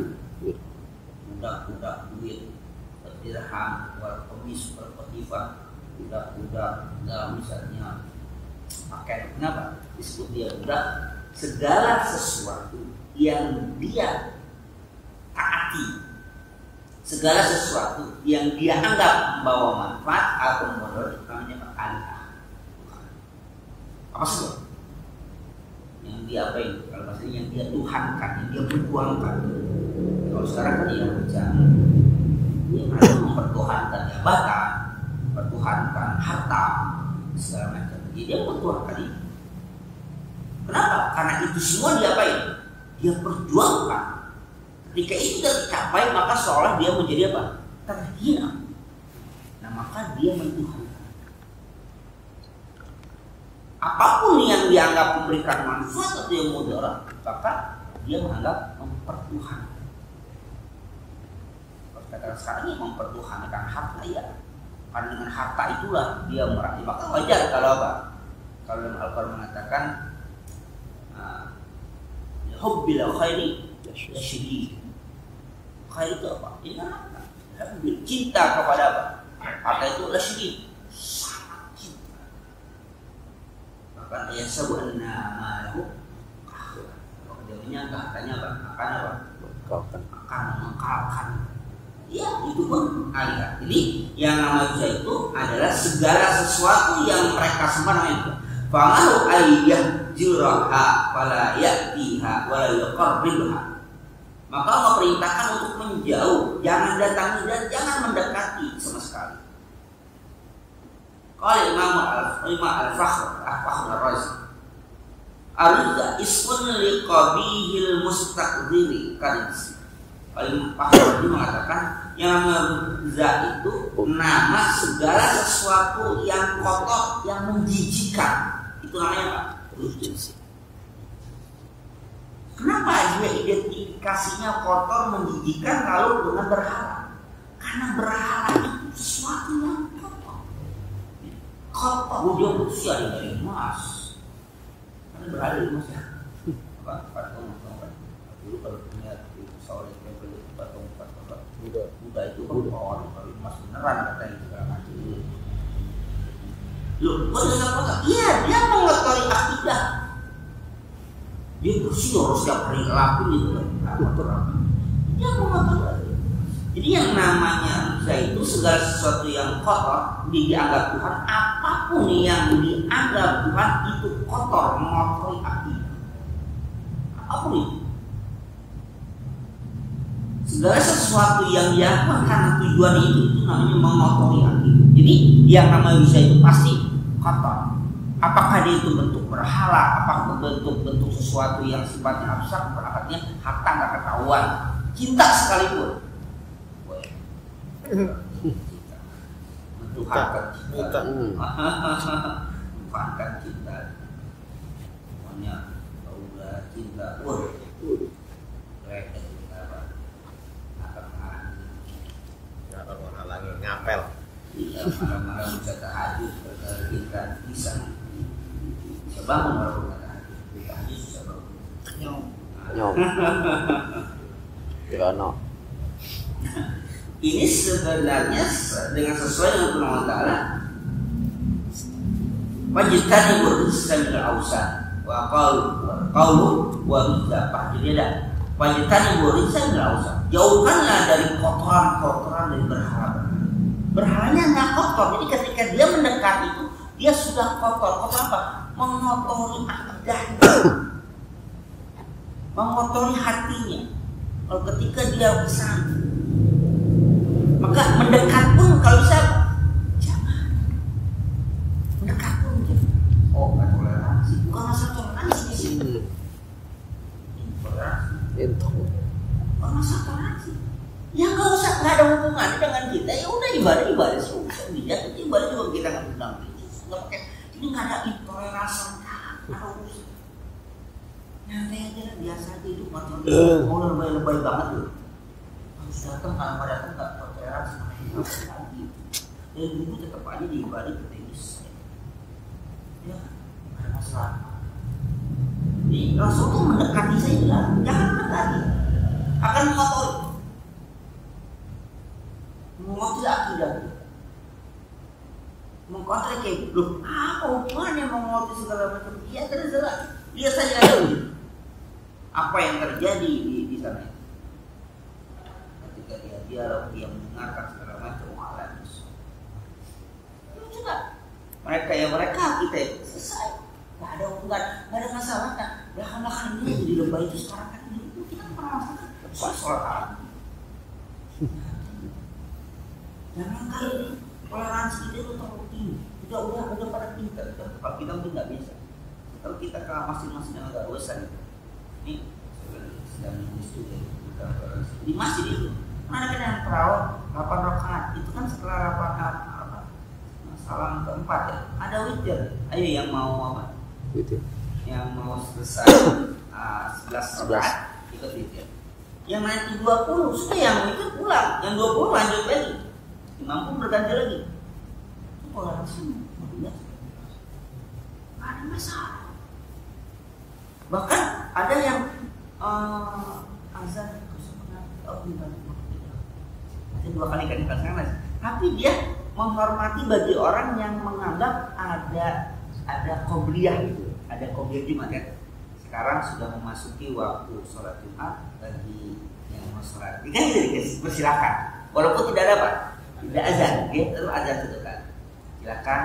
budak duit, dirham wal qamis wal qatifah, budak misalnya pakaian. Kenapa disebut dia budak? Segala sesuatu yang dia taati, segala sesuatu yang dia anggap membawa manfaat atau mudarat, namanya alihah. Apa saja yang dia apain? Kalau maksudnya yang dia tuhankan, yang dia perjuangkan. Kalau sekarang kan dia macam dia merasa mempertuhankan jabatan, mempertuhankan harta, segala macam. Jadi dia mempertuhankan itu. Kenapa? Karena itu semua dia apain? Dia perjuangkan. Ketika itu sudah tercapai, maka seolah dia menjadi apa? Terhina. Nah, maka dia mentuhankan. Apapun yang dianggap memberikan manfaat atau yang mudarat, maka dia menganggap mempertuhankan. Kata sekarang ini mempertuhankan harta ya. Karena dengan harta itulah dia meraih. Maka wajar kalau apa? Kalau Al-Quran mengatakan hubbil khairi syadid. Khair itu apa? Ini harta. Cinta kepada apa? Harta itu adalah syadid, sangat cinta. Maka dia sebut namahu kahwa. Kalau dia menyangka hartanya apa? Akan mengkalkan. Ya, itu pun alihah. Jadi yang namanya itu adalah segala sesuatu yang mereka sembah namanya. Famahu ayyah juraha wala ya'tiha wala yuqarribha. Maka Allah perintahkan untuk menjauh, jangan datangi dan jangan mendekati sama sekali. Qala Imam Al-Fakhr Ar-Razi, Ar-Ridza ismun liqabihil mustaqdiri kadis. Al-Fakhr mengatakan yang Ridza itu nama segala sesuatu yang kotor, yang menjijikkan. Itu namanya apa? Rudza. Kenapa dia identifikasinya kotor, menjijikkan kalau dengan berhala? Karena berhala itu sesuatu yang kotor. Kotor, dia manusia dari emas. Karena berhala emas ya. Patung. Dulu kalau punya pesawat yang beli patung Buddha itu kan orang kalau emas beneran katanya segala macam. Loh, kotor? Iya, dia mengotori akidah. Dia bersih harus setiap hari ngelakuin gitu kan. Dia mengotori. Jadi yang namanya Ridza itu segala sesuatu yang kotor dianggap Tuhan, apapun yang dianggap Tuhan itu kotor, mengotori akidah. Apapun itu. Segala sesuatu yang dilakukan karena tujuan itu namanya mengotori akidah. Jadi yang namanya Ridza itu pasti kotor. Apakah dia itu bentuk berhala, apakah bentuk sesuatu yang sifatnya abstrak, berarti harta nggak ketahuan, cinta sekalipun. Mentuhankan cinta, mentuhankan cinta, semuanya udah cinta, akan menghalangi ngapel. Iya, malam-malam bisa tahajud, kita bisa bangun walaupun nggak tahajud, susah bangun. Yono. Ini sebenarnya dengan sesuai dengan firman Allah Ta'ala. Wajibkan rizqan bil ausan wa qaulu wa bizafah. Jadi ada wajibkan rizqan bil ausan. Jauhkanlah dari kotoran-kotoran dari berhala. Berhalanya nggak kotor. Jadi ketika dia mendekat itu dia sudah kotor. Kotor apa? Mengotori akidahnya, mengotori hatinya. Kalau ketika dia bersandar, maka mendekat pun kalau bisa jangan mendekat pun. Oh, nggak toleransi, bukan masalah toleransi di sini. Intoleransi. Bukan masalah toleransi. Ya nggak usah, nggak ada hubungan dengan kita. Ya udah ibadah sih. Dia ibadah juga kita nggak bilang nggak pakai. Ini nggak ada intoleransi. Ada urusan. Nyantai aja biasa aja itu macam lebay banget loh. Harus datang kalau datang nggak toleransi lagi. Dan itu tetap aja diibadah ke tenis. Ya, ada masalah. Jadi Rasul tuh mendekati saya, jangan mendekati, akan mengotori akidah, mengkontrak kayak loh, apa hubungannya mengotori segala macam? Iya terserah, dia saja aja apa yang terjadi di sana. Ketika dia mendengarkan segala macam alat itu juga mereka kita selesai, nggak ada hubungan, nggak ada masalah kan. Bahkan ini jadi lebay itu sekarang kan itu kita pernah masalah soal jangan kali toleransi kita itu terlalu tinggi. Kita udah pada tingkat kalau kita mungkin nggak bisa. Kalau kita ke masing-masing yang agak besar ini sedang studi di masjid itu mana kan yang terawih 8 rakaat itu kan setelah 8 salam keempat ya ada witir. Ayo yang mau apa? Witir. Yang mau selesai 11 rakaat ikut witir. Yang nanti 20 sudah yang witir pulang, yang 20 lanjut lagi. Imam pun berganti lagi. Itu toleransi nggak ada masalah. Bahkan ada yang azan ada 2 kali kan dilaksanakan, tapi dia menghormati bagi orang yang menganggap ada qobliyah gitu, ada qobliyah Jumat kan. Sekarang sudah memasuki waktu sholat Jumat bagi yang mau sholat. Kan dipersilakan, walaupun tidak ada apa, tidak azan, ya terus azan itu kan. Silakan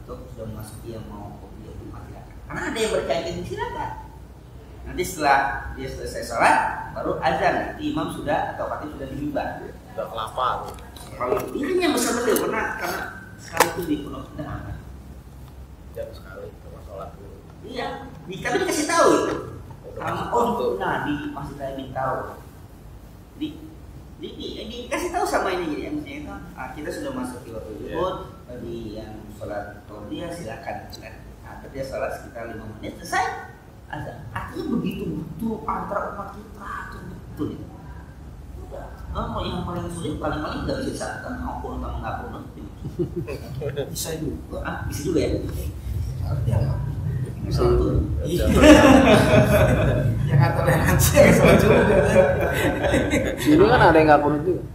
untuk sudah memasuki yang mau qobliyah Jumat silakan. Karena ada yang berkaitan silakan. Nanti setelah dia selesai sholat baru azan, nanti imam sudah atau khatib sudah di mimbar. Udah kelapa. Kalau ini yang besar betul pernah karena sekali itu di Pondok Indah. Jam sekali cuma sholat dulu. Iya, tapi dikasih tahu itu. Nah di masjid saya minta tahu. Dikasih tahu sama ini yang itu. Kita sudah masuk di waktu zuhur, bagi yang sholat dia silakan. Nah, dia sholat sekitar 5 menit selesai. Artinya begitu antara umat kita betul. Mau yang paling sulit paling nggak bisa kan aku nggak pun bisa juga bisa juga ya bisa tuh jangan toleransi sini kan ada yang nggak kunut juga.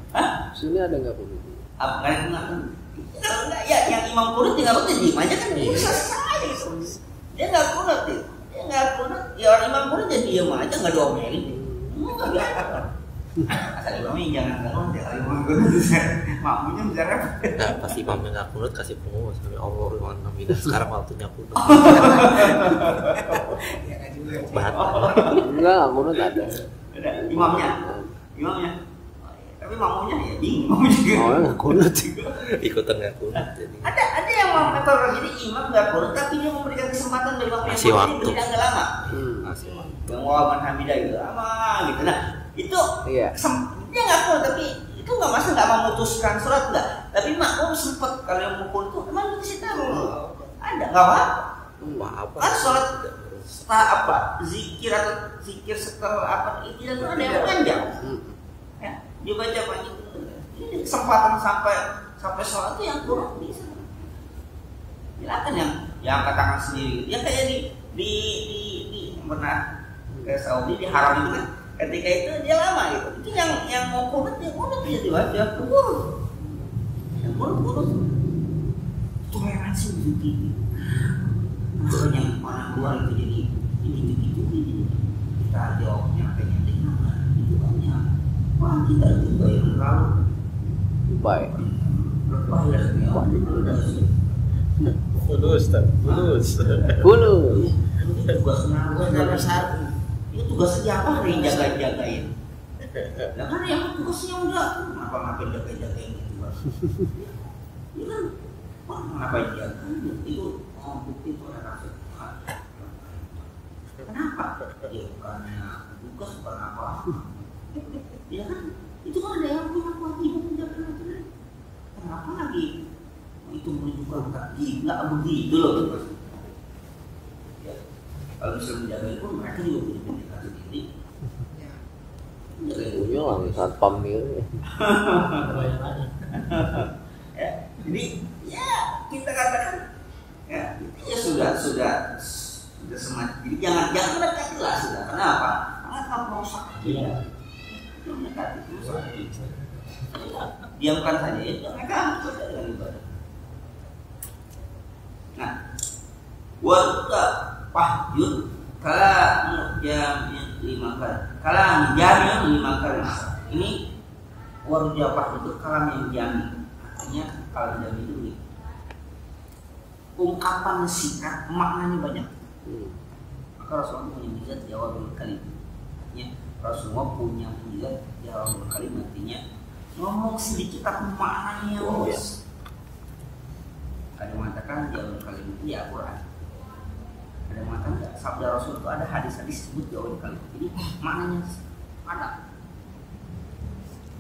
Sini ada yang nggak kunut juga. Apa kan nggak ya yang imam kunut tinggal diem aja kan selesai. Dia nggak kunut ya orang imam kunut jadi diem aja nggak diomelin nggak biasa. Asal imamnya jangan kunut ya, kalau imam kunut makmumnya bisa repot. Nah, pas imamnya nggak kunut kasih pengumuman sama Allah Alhamdulillah sekarang waktunya kunut. Enggak kunut ada. Imamnya, tapi makmumnya ya bingung juga. Oh nggak kunut Ikutan nggak kunut jadi. Ada yang mengatur jadi imam nggak kunut tapi dia memberikan kesempatan bagi makmum Masih waktu. Berikan agak lama. Masih waktu. Yang wawan hamidah gitu lama gitu. Nah itu iya. Dia nggak kunut tapi itu nggak masalah, nggak memutuskan sholat nggak. Tapi makmum sempat kalau yang mau kunut itu memang dikasih tahu. Ada nggak apa? Kan sholat setelah zikir atau zikir setelah itu dan ada yang panjang. Ya, dibaca panjang. Ini kesempatan sampai sholat itu yang kurang bisa. Silakan yang angkat tangan sendiri. Ya kayak di pernah ke Saudi di haram itu kan, ketika itu dia lama gitu. Itu yang mau kunut dia di wajah kurus. Yang kurus. Toleransi begitu. Masa yang orang luar itu jadi gitu. Kita jawabnya pengen dengar itu banyak. Wah kita juga yang terlalu baik. Fulus. Itu tugasnya apa hari jaga-jagain. Nah kan yang tugasnya udah ngapain jaga-jagain gitu kan. Ya kan, ngapain jaga itu bukti itu ada rasa. Kenapa? Ya bukannya tugas bukan apa. Ya kan, itu kan ada yang punya kewajiban menjaga negara. Kenapa lagi? Itu menunjukkan gila begitu loh. Ya, kalau bisa menjaga itu mereka juga punya pendidikan sendiri. Punya lah satpam gitu. Ya, jadi ya kita katakan ya itu ya sudah semacam. Jadi jangan mendekati lah sudah. Kenapa? Karena kamu merusak dia. Mendekati merusak. Diamkan saja ya, mereka harus dengan ibadah. Nah, warga pahjud kalam jami' 5 kali. Kalam jami' 5 kali. Ini warga pahjud itu kalam yang jami'. Artinya kalam jami' itu begini. Ungkapan singkat maknanya banyak. Maka Rasulullah punya mizat jawabul kalim. Artinya Rasulullah punya mizat jawabul kalim, artinya ngomong sedikit tapi maknanya luas. Ada yang mengatakan jawabul kalim itu ya Al-Quran. Ada yang mengatakan sabda Rasul itu ada hadis-hadis disebut jawabul kalim. Jadi maknanya ada.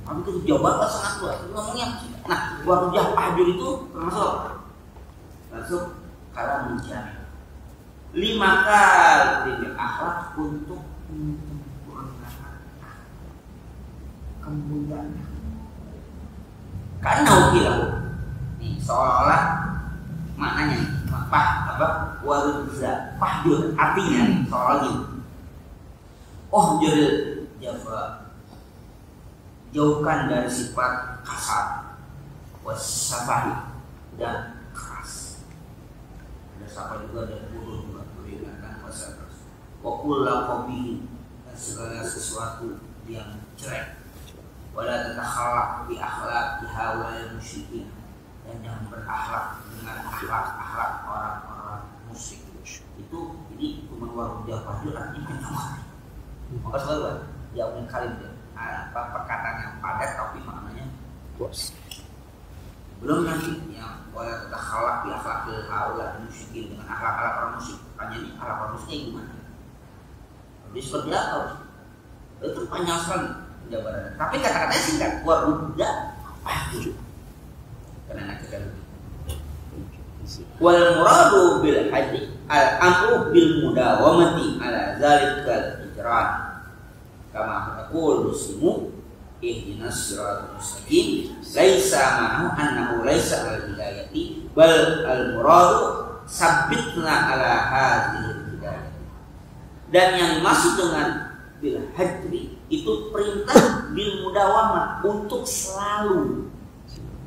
Tapi itu jawaban sangat luas. Ngomongnya. Nah, warujah pahjur itu termasuk kalam menjadi 5 kali akhlak untuk menyempurnakan kemuliaan. Karena ukilah nih seolah-olah maknanya warujah pahjur artinya seolah gitu. Oh jadi jafa jauhkan dari sifat kasar, wasafahi dan keras. Ada sapa juga dan bodoh juga beringatkan wasafah. Wakulah kopi dan segala sesuatu yang jelek. Wala tatakhalaq bi akhlaq haula musyrikin, dan jangan berakhlak dengan akhlak orang-orang musyrik. Itu ini cuma warujah pahjur artinya penyamaran. Maka selalu jauhnya kalim dia. Perkataan yang padat tapi maknanya luas. Belum nanti yang wala tatakhalaq bi akhlaq haula musyrikin, dengan akhlak orang musyrik. Tanya nih akhlak orang musyrik gimana? Jadi seperti apa? Itu panjang sekali penjabarannya. Tapi kata-katanya singkat, warujah pahjur. Karena kita wal muradu bil haji al amru bil mudawamati ala zalikal ijran kama taqul muslimu ihdinas siratal mustaqim laisa ma'hu annahu laisa al hidayati bal al muradu sabbitna ala hadhihi hidayah. Dan yang dimaksud dengan bil hajri itu perintah bil mudawamah untuk selalu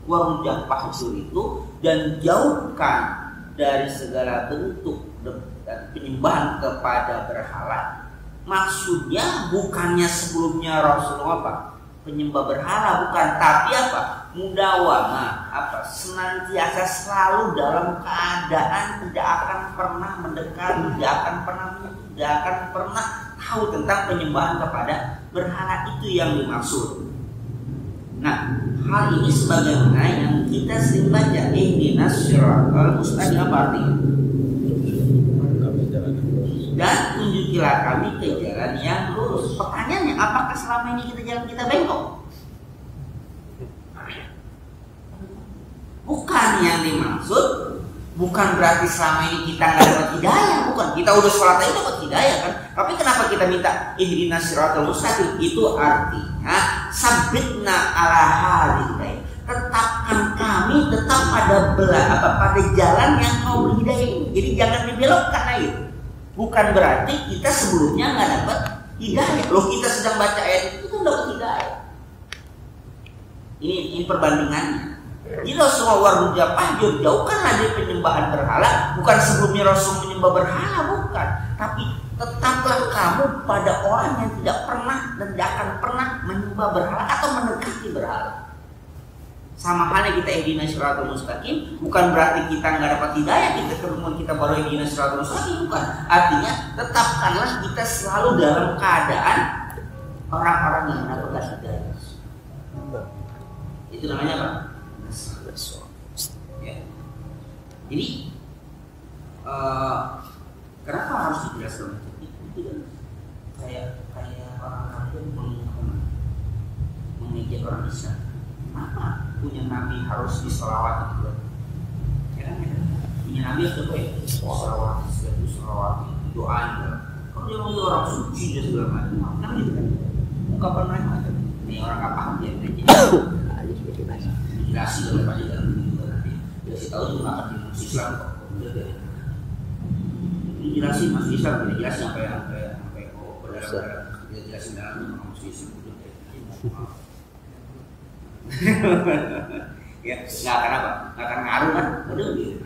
warujah pahjur itu, dan jauhkan dari segala bentuk dan penyembahan kepada berhala. Maksudnya bukannya sebelumnya Rasulullah apa? Penyembah berhala bukan, tapi apa? Mudawamah, apa? Senantiasa selalu dalam keadaan tidak akan pernah mendekat, tidak akan pernah menyentuh, tidak akan pernah tahu tentang penyembahan kepada berhala. Itu yang dimaksud. Nah, hal ini sebagaimana yang kita sering baca, ihdinas siratal mustaqim, apa artinya? Dan tunjukilah kami ke jalan yang lurus. Pertanyaannya, apakah selama ini jalan kita bengkok? Bukan yang dimaksud, bukan berarti selama ini kita nggak dapat hidayah, bukan. Kita udah sholat aja dapat hidayah kan? Tapi kenapa kita minta ihdinas siratal mustaqim? Itu artinya sabitna ala hadhihi, tetapkan kami tetap pada pada jalan yang kau beri hidayah ini. Jadi jangan dibelokkan lagi. bukan berarti kita sebelumnya nggak dapat hidayah. Loh, kita sedang baca ayat itu kan dapat hidayah. Ini perbandingannya. Jadi Rasulullah warujah pahjur, jauhkanlah dari penyembahan berhala. Bukan sebelumnya Rasul menyembah berhala, bukan. Tapi tetaplah kamu pada orang yang tidak pernah dan tidak akan pernah menyembah berhala atau mendekati berhala. Sama halnya kita ihdinas siratal mustaqim, bukan berarti kita nggak dapat hidayah, kita kemudian kita baru ihdinas siratal mustaqim, bukan. Artinya tetapkanlah kita selalu dalam keadaan orang-orang yang mendapatkan hidayah. Itu namanya apa? Ya. Jadi kenapa harus dijelaskan itu? Kayak orang kafir mengejek orang Islam. Kenapa punya nabi harus diselawat gitu? Ya kan? Punya nabi harus apa ya? Selawat, doa juga. Kalau dia mau orang suci dan segala macam, kenapa gitu kan? Ungkapan mereka. Ini orang nggak paham dia aja. Jelasin oleh Pak Jika nanti dikasih tahu juga akan di masjid Islam kok. Ini jelasin masjid Islam, ini jelasin sampai kok berdarah dia jelasin dalam masjid Islam. Ya nggak akan apa, nggak akan ngaruh kan? Udah gitu.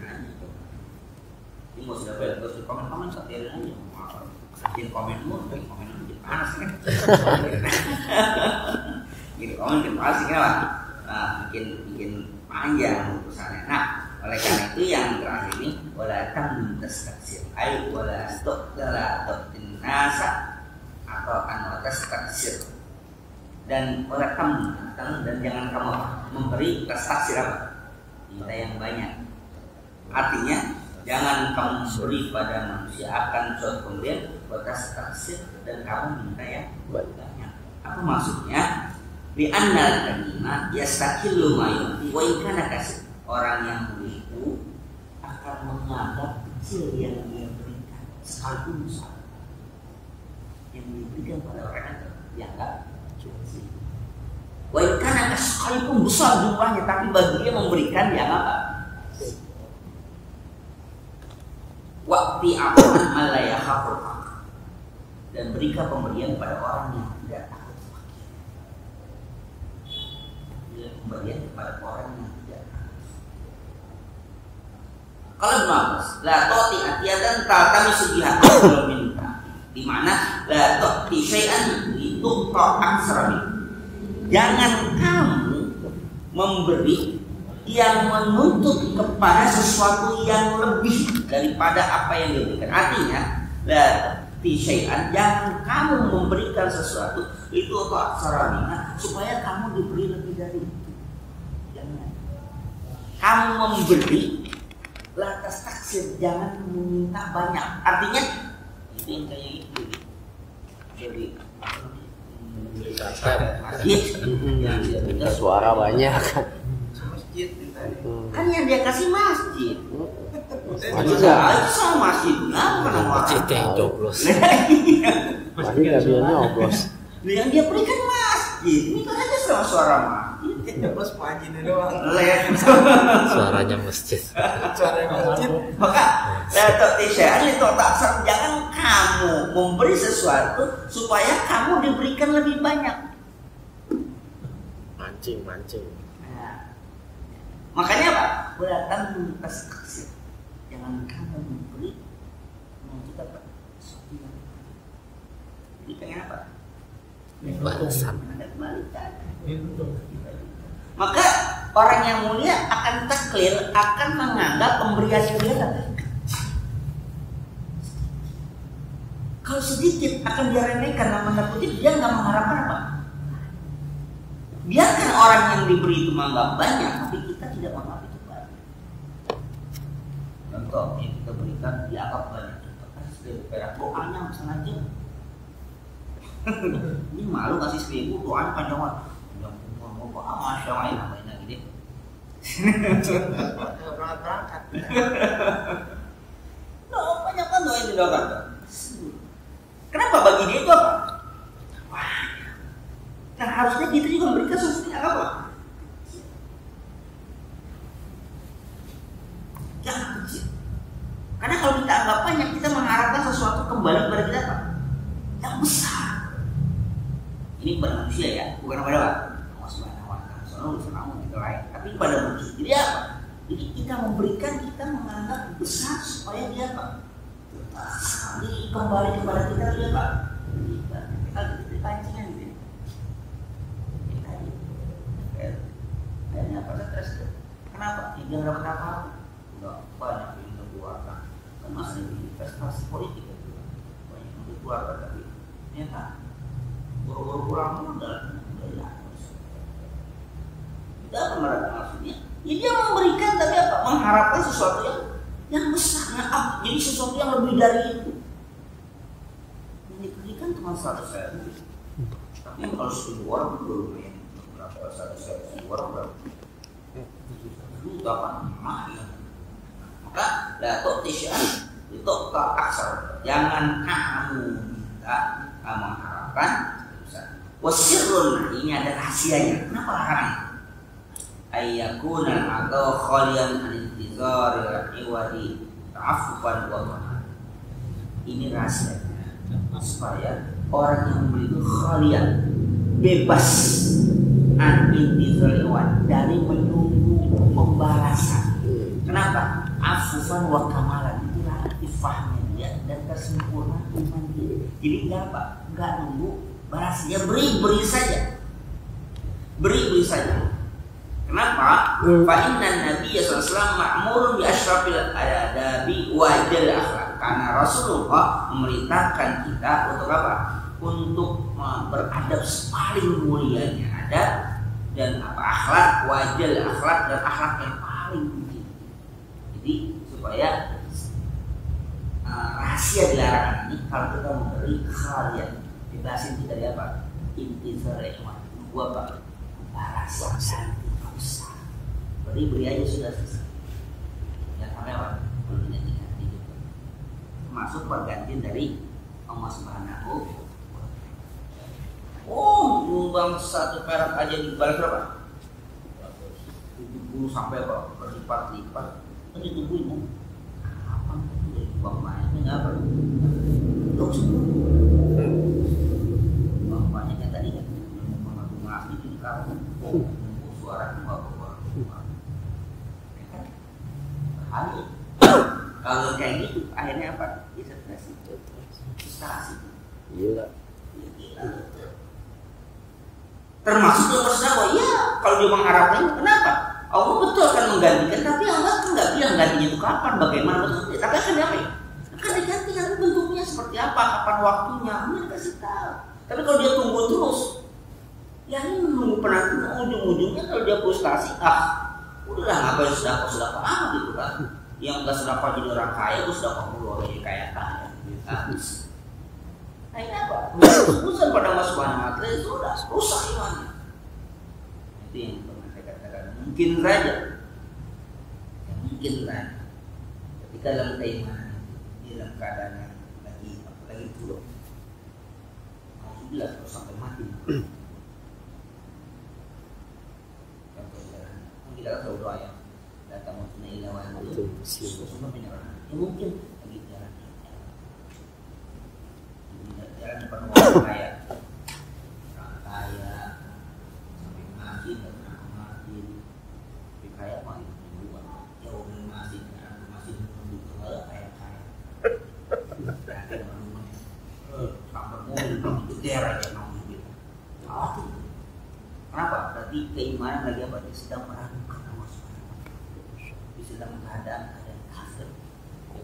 Ini mau siapa ya? Terus komen setiap aja. Bikin komen lu, komen bikin panas kan? Gitu komen bikin panas sih kan? Bikin panjang urusannya. Nah, oleh karena itu yang terakhir ini wala tamnun tastaksir, ai wala tu'tin nasa atau an tastaksir. Dan wala tamnun dan jangan kamu memberi tastaksir apa? Minta yang banyak. Artinya jangan kamu beri pada manusia akan suatu pemberian tastaksir dan kamu minta yang banyak. Apa maksudnya? Bi annal kalima yastakillu ma yu'ti wa in kana kasir. Orang yang mulia itu akan menganggap kecil yang dia berikan sekalipun besar. Yang diberikan pada orang yang enggak kecil. Wa in kana kasir, sekalipun besar jumlahnya, tapi bagi dia memberikan yang apa? Waqti aman malaya khafur. Dan berikan pemberian pada orang yang tidak takut fakir. Pemberian kepada orang yang tidak takut. Kalau Abbas, la tu'ti atiyatan ta'tami subiha belum minta. Di mana la tu'ti syai'an itu aksara. Jangan kamu memberi yang menuntut kepada sesuatu yang lebih daripada apa yang diberikan. Artinya, la syai'an, jangan kamu memberikan sesuatu itu atau aksaranya supaya kamu diberi lebih dari itu. Jangan. Kamu memberi lantas taksir, jangan meminta banyak. Artinya itu yang kayak itu. Jadi masjid, suara banyak kan. Masjid kan yang dia kasih masjid. Masjid nggak sama masjid, kenapa masjid yang joblos? Masjid nggak bisa nyoblos. Yang dia berikan masjid, ini kan aja sama suara masjid. Joblos masjid doang. Suaranya masjid. Suaranya masjid. Maka itu tak jangan kamu memberi sesuatu supaya kamu diberikan lebih banyak. Mancing. Nah, makanya apa? Beratan tuntas kasih. Jangan kamu memberi kita sesuatu yang jadi pengen apa? Balasan. Ada kebalikan. Maka orang yang mulia akan taklil, akan menganggap pemberian dia kalau sedikit akan diremehkan, dalam tanda kutip dia nggak mengharapkan apa. Biarkan orang yang diberi itu menganggap banyak, tapi kita tidak menganggap itu banyak. Contoh yang kita berikan dianggap banyak, kita kasih perak doanya sengaja. Ini malu kasih 1000 doanya panjang banget. Masya Allah, nambahin lagi deh. Berangkat. Nah, banyak kan doa yang didoakan. Kenapa bagi dia itu apa? Wah, nah harusnya kita juga memberikan sesuatu yang apa? Jangan kecil. Karena kalau kita anggap banyak, kita mengharapkan sesuatu kembali kepada kita apa? Yang besar. Ini pada manusia ya, bukan pada apa? Allah Subhanahu wa Ta'ala. Soalnya urusan Allah kita lain. Tapi pada manusia. Jadi apa? Jadi kita memberikan, kita menganggap besar supaya dia apa? Jadi kembali kepada kita dia apa? Kita pancingan gitu. Kayaknya apa stres? Kenapa? Dia nggak dapat apa-apa. Udah banyak yang dikeluarkan. Kan masih investasi politik itu. Banyak yang dikeluarkan tapi ternyata buru-buru pulang modal. Kita apa mereka maksudnya? Ya dia memberikan tapi apa? Mengharapkan sesuatu yang besar. Jadi sesuatu yang lebih dari itu. Yang diberikan cuma 100.000. Tapi kalau 1000 orang belum ya. Berapa 100.000 orang berapa? Juta kan lumayan. Maka datuk tisyan itu aksar. Jangan kamu minta, kamu harapkan. Wasirun, ini ada rahasianya. Kenapa larangan? Ayyakuna atau khalian al-intizar iwadi ta'affufan wa ta'ala. Ini rahasianya supaya orang yang membeli itu khalian, bebas al-intizar iwadi dari menunggu pembalasan. Kenapa? Affufan wa kamalan, itulah ifahnya dia dan kesempurnaan iman dia. Jadi enggak nunggu balas, dia beri saja. Beri saja. Kenapa? Fa inna Nabi sallallahu alaihi wasallam ma'murun bi asyrafil adabi wa ajal akhlak. Karena Rasulullah memerintahkan kita untuk apa? Untuk beradab paling mulianya adab dan apa? Akhlak, wajal akhlak dan akhlak yang paling tinggi. Jadi supaya rahasia dilarangan ini kalau kita memberi kalian bebasin kita dari apa? Intizar ikhwan. Gua apa? Balasan cantik besar. Beri aja sudah selesai. Yang sampai apa? Belum ingat itu. Termasuk pergantian dari Allah Subhanahu wa Ta'ala. Oh, nyumbang 1 perak aja dibalas berapa? 70 sampai apa? Berlipat-lipat. Kan ditungguin kan? Kapan itu dari uang banyak? Ini apa? Loh, bapaknya tadi kan mengasih itu di kampung suara bapak kalau kayak gitu akhirnya apa? Bisa frustasi. Gila. Termasuk yang bersedekah. Ya, kalau dia mengharapkan kenapa? Allah betul akan menggantikan, tapi Allah kan nggak bilang gantinya itu kapan, bagaimana bentuknya. Tapi akan apa ya? Akan digantikan bentuknya seperti apa, kapan waktunya, ini dikasih tahu. Tapi kalau dia tunggu terus, ya ini menunggu penantian, ujung-ujungnya kalau dia frustasi, udahlah ngapain sedekah amat gitu kan? Yang nggak sedekah jadi orang kaya, gue sedekah mulu jadi kaya. Habis. Nah ini apa? Urusan pada Allah Subhanahu wa Ta'ala sudah rusak imannya. Itu yang pernah saya katakan. Mungkin saja, ketika dalam keimanan, dalam keadaan yang lagi buruk. Alhamdulillah terus sampai mati. Kita akan berdoa ya. Datang untuk ilawan itu. Semua penyerahan. Ya mungkin lagi jalan. Jalan depan orang kaya. Orang kaya sampai mati dan mati. Tapi kaya mah itu duluan. Ya orang mati menunggu kalau kaya. Sampai mobil itu daerah aja mau mobil. Kenapa? Berarti keimanan lagi apa? Dia sedang meragukan Allah Subhanahu wa Ta'ala. Dia sedang keadaan kafir.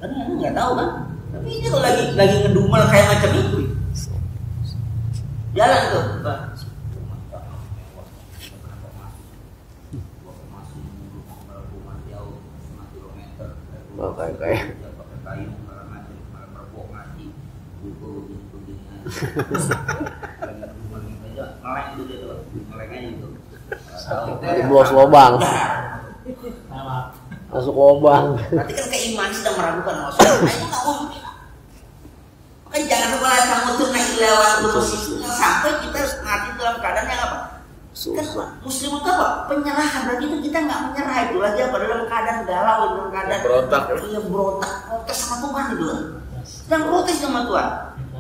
Kan dia nggak tahu kan? Tapi ini kalau lagi ngedumel kayak macam itu. Jalan tuh. Kayak kayu malah ngaji, malah merbok ngaji. Buku ngeleng itu dia tuh, ngeleng aja itu. Jeblos lubang. Masuk lubang. Berarti kan keimanan sedang meragukan Allah Subhanahu wa Ta'ala. Makanya jangan lupa kamu tuh naik lewat terus sampai kita mati dalam keadaan yang apa? Kan muslim itu apa? Penyerahan. Berarti itu kita nggak menyerah itu lagi apa? Dalam keadaan galau, dalam keadaan berontak. Iya berontak, protes sama Tuhan itu. sedang protes sama Tuhan.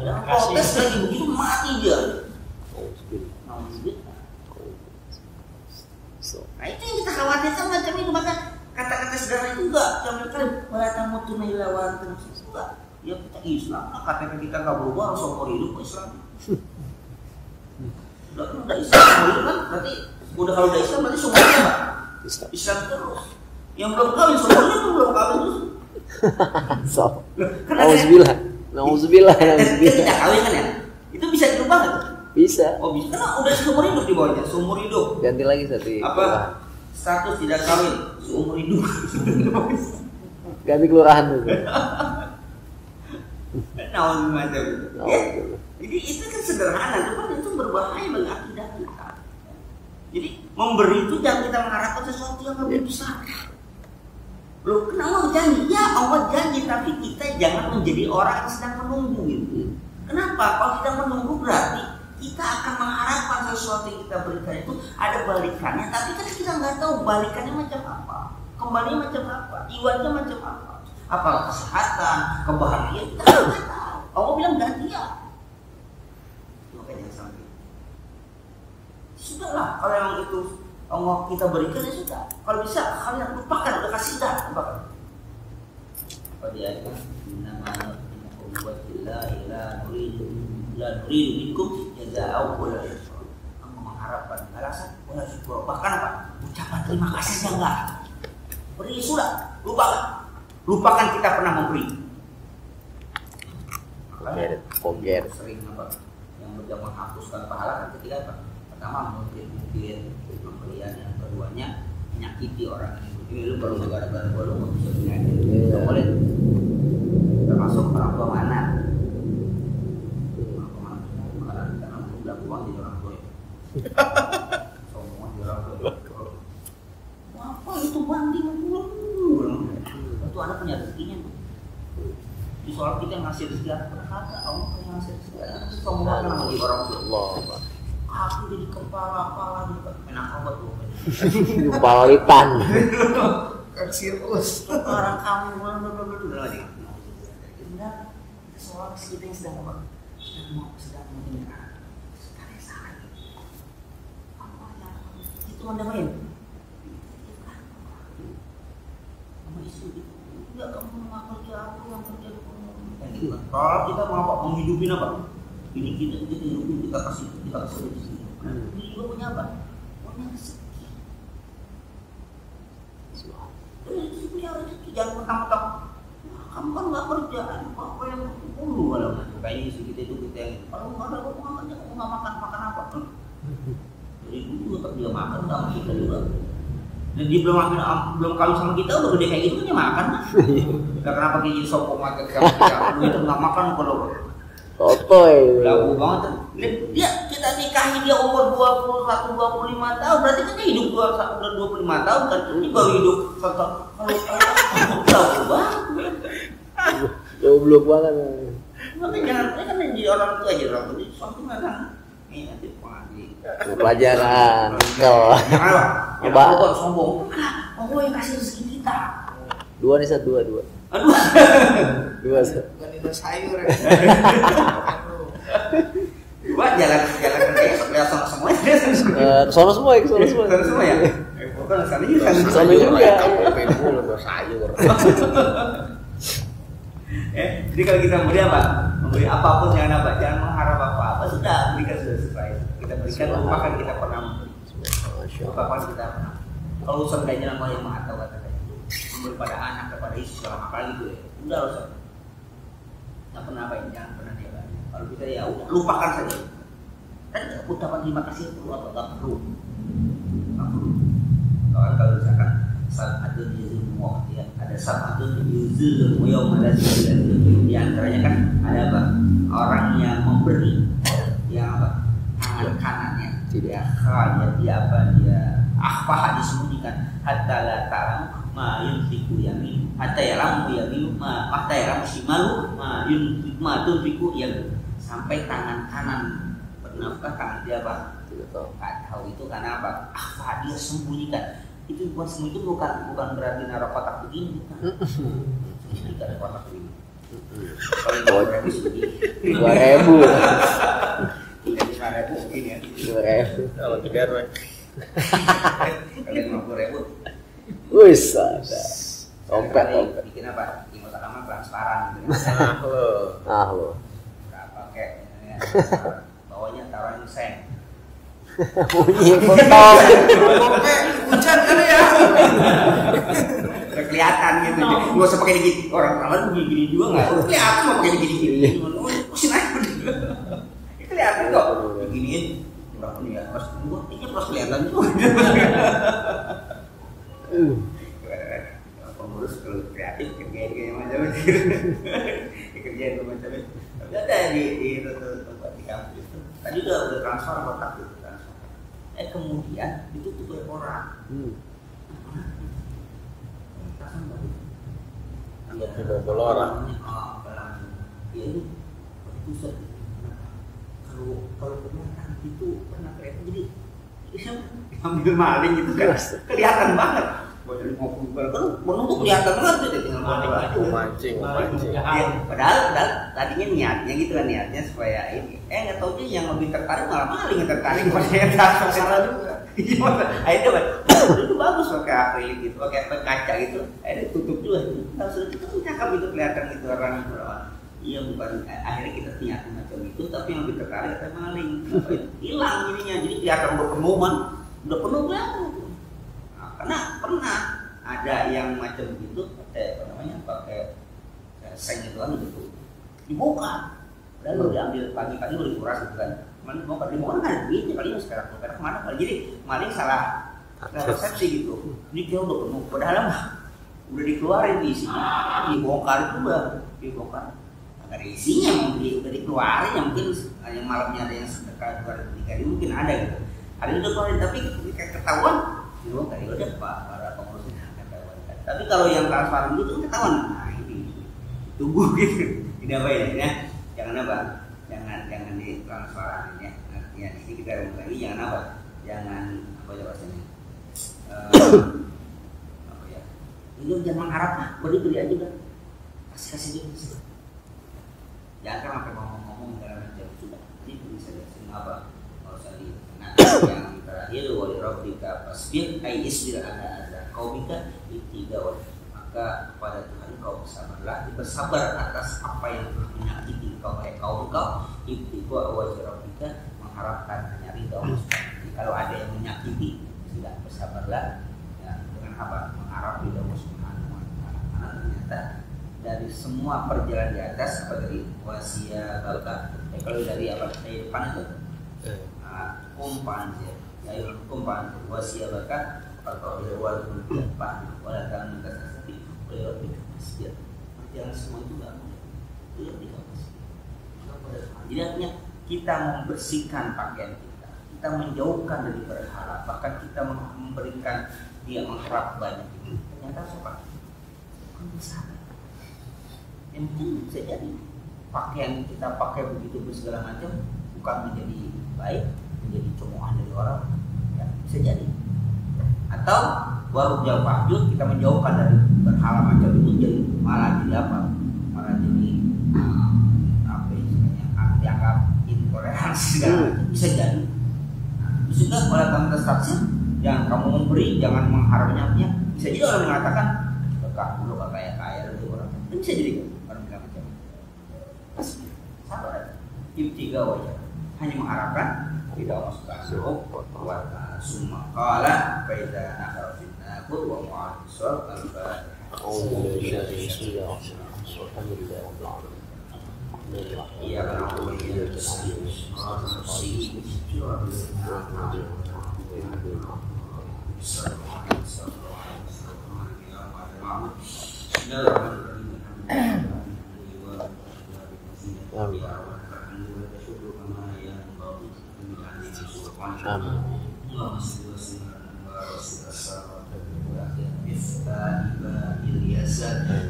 Dan protes lagi begitu mati dia. Nah itu yang kita khawatirkan macam itu. Maka kata-kata sederhana itu enggak jangan kalian beratamu tunai lawan enggak. Ya kita Islam, kata kita nggak berubah harus seumur hidup Islam. Udah Islam seumur hidup kan berarti udah kalau udah Islam berarti semuanya apa? Islam terus. Yang belum kawin seumur hidup belum kawin terus. So, nauzubillah. Tidak kawin kan ya? Itu bisa dirubah nggak? Bisa. Oh bisa. Karena udah seumur hidup di bawahnya, seumur hidup. Ganti lagi satu. Apa? Status tidak kawin, seumur hidup. Ganti kelurahan tuh. Naon macam itu. Ya. Jadi itu kan sederhana, cuman itu berbahaya bagi akidah kita. Jadi memberi itu jangan kita mengharapkan sesuatu yang lebih besar. Loh, kenapa janji? Ya Allah janji, tapi kita jangan menjadi orang yang sedang menunggu gitu. Kenapa? Kalau kita menunggu berarti kita akan mengharapkan sesuatu yang kita berikan itu ada balikannya, tapi kan kita nggak tahu balikannya macam apa, kembalinya macam apa, iwannya macam apa. Apa kesehatan, kebahagiaan, kita nggak tahu. Allah bilang gantian. Makanya sampai sudahlah, kalau yang itu Allah kita berikan ya sudah. Kalau bisa kalian lupakan, udah kasih dah, lupakan. Apa dia itu? Namanya Quwwatillah ila nuridu minkum jazaa'u wala syukur. Kamu mengharapkan balasan wala syukur. Bahkan apa? Ucapan terima kasihnya enggak. Beri sudah, lupakan kita pernah memberi. Forget. Sering apa? Yang sudah menghapuskan pahala kan ketika apa? Pertama mungkin pemberian, yang keduanya menyakiti orang ini. Lu baru gara-gara gua lu nggak bisa menyakiti. Nggak boleh. Termasuk orang tua mana? Karena udah uang di orang tua. Semua di orang tua. Apa itu banding? Itu anak punya rezekinya. Di soal kita yang ngasih rezeki anak kata Allah yang ngasih rezeki anak itu semua kan di orang tua. Aku jadi kepala di enak banget tuh. Kepala litan. Sirkus. Orang kamu belum lagi. Benar, seorang kita yang sedang apa? Sedang menyerah. Sekali saja. Apa yang itu mendamain? Sama istri itu. Enggak kamu mau kerja aku yang kerja kamu. Kalau kita mau apa? Menghidupin apa? Ini kita hidupin, kita kasih rezeki. Ini juga punya apa? Punya rezeki. Ini punya rezeki, jangan mentang-mentang kamu kan nggak kerja, apa yang dulu kalau kayaknya istri kita itu kita yang kalau nggak ada uang aja kamu nggak makan apa? Jadi dulu juga dia makan sama kita juga. Dan dia belum kawin sama kita udah gede kayak gitu dia makan kan? Gak kenapa dia jadi sopong makan sama kita, lu itu nggak makan kalau Sotoy. lagu banget. Dia kita nikahi dia umur 21 25 tahun, berarti kan dia hidup udah 25 tahun kan. Ini baru hidup kalau banget. Goblok banget. Makanya jangan kan jadi orang tua aja orang tua. Suatu kadang ini nanti pagi. Pelajaran. Kau. Jangan apa? Apa? Jangan sombong. Allah yang kasih rezeki kita. Dua nih satu, dua. Aduh. Dua satu. Bukan itu sayur ya. Coba jalan kayak sama semuanya. Kesono semua ya. Sana semua ya. Bukan sana juga. Kesono juga. Kamu sayur. Jadi kalau kita memberi apa? Memberi apapun jangan apa? Jangan mengharap apa-apa. Sudah berikan sudah sesuai. Kita berikan lupakan kita pernah memberi. Lupakan kita pernah. Kalau urusan ganjaran Allah yang Maha Tahu kata itu memberi pada anak kepada istri apa gitu ya. Udah usah. Nggak pernah apa jangan pernah dia. Kalau kita ya udah lupakan saja. Dan ucapan terima kasih itu apa? Nggak perlu. Kalau misalkan saatun yuzul mu'tiya, ada saatun yuzul yawma la zilla illa di antaranya kan ada apa? Orang yang memberi yang apa? Tangan kanannya tidak kaya dia apa dia akhfah disembunyikan hatta la ta'lam ma yunfiqu yamin hatta ya'lamu yamin ma ya'lamu shimalu ma tunfiqu yamin sampai tangan kanan bernafkah tangan dia apa? Tidak tahu itu karena apa? Akhfah dia sembunyikan. Itu bukan semua itu bukan berarti naruh kotak begini bukan. Ini ada kotak begini. Kalau 2.000 segini. 2.000. Jadi 5.000 segini ya. 2.000. Kalau 3 Kalau 50.000. Wis ada. Dompet. Bikin apa? Di kotak amal transparan gitu. Lo. Nggak pakai ya. Bawahnya taruhin sen. Bunyi potong. Oke, hujan kali ya. Udah kelihatan gitu. Nggak usah pakai digigit. Orang begini juga nggak. Kelihatan mau pakai digigit. Pusing aja. Kelihatan kok. Beginiin. Berapa nih ya? Pas gua pikir pas kelihatan juga. Pengurus kalau kreatif kerjain macam-macam. Kerjain macam-macam. Tapi ada di tempat di kampus itu. Tadi udah transfer kotak itu. Kemudian ditutup oleh orang. Bobol orang. Ya ini pusat. Kalau kelihatan itu pernah kelihatan jadi ambil maling itu kan kelihatan banget. Dari ngobrol kan menunggu kelihatan banget dia tinggal Mancing. Padahal tadinya niatnya gitu kan niatnya supaya ini nggak tahu dia yang lebih tertarik malah maling yang tertarik pada yang salah juga. Akhirnya itu bagus pakai akrilik gitu pakai kaca gitu akhirnya tutup juga harus itu cakep itu kelihatan gitu orang iya bukan akhirnya kita niat macam itu tapi yang lebih tertarik kita maling hilang ininya jadi kelihatan udah penuh kan karena pernah ada yang macam gitu pakai seng itu kan gitu dibuka dan udah diambil pagi-pagi udah dikuras gitu kan mau kan ada duitnya kali sekarang kemana jadi maling salah persepsi gitu ini kira udah penuh padahal mah udah dikeluarin isinya dibongkar itu dibongkar nggak ada isinya udah dikeluarin yang mungkin yang malamnya ada yang sedekah 2-3 mungkin ada gitu ada yang udah keluarin tapi kayak ketahuan dibongkar ya udah para pengurusnya ketahuan tapi kalau yang transparan itu ketahuan nah ini tunggu gitu tidak baik ya jangan apa jangan di transparan ya di sini kita lagi jangan apa jangan apa ya bahasanya apa ya itu jangan mengharap beri aja kan kasih dia jangan kan sampai ngomong segala macam sudah ini bisa jadi apa kalau saya yang terakhir wali rabbika fasbir ai isbir ada qaumika ittiga maka kepada Tuhan kau bersabar atas apa yang menyakiti kau oleh kaum kau ittiga wajh rabbika mengharapkan hanya ridha Allah. Kalau ada yang menyakiti tidak bersabarlah ya, dengan apa mengharap ridha Allah Subhanahu wa taala. Ternyata dari semua perjalanan di atas apa dari wasia balka kalau dari apa dari depan itu kumpan wasia balka atau dari wal depan wala kan kasih oleh masjid perjalanan semua itu nggak mudah itu jadi artinya kita membersihkan pakaian kita menjauhkan dari berhala bahkan kita memberikan dia mengharap banyak itu ternyata apa bukan bisa yang penting bisa jadi pakaian kita pakai begitu segala macam bukan menjadi baik menjadi cemoohan dari orang ya bisa jadi atau baru jauh wajud kita menjauhkan dari berhala macam itu jadi malah jadi apa malah jadi apa istilahnya dianggap intoleransi segala macam bisa jadi sudah pada tanda tafsir yang kamu memberi jangan mengharapnya bisa jadi orang mengatakan berkah dulu kaya dari orang itu bisa jadi orang bilang macam sabar ibtiga wajah hanya mengharapkan tidak masuk masuk buat semua kala faida nakal fitnah wa mu'assal iya karena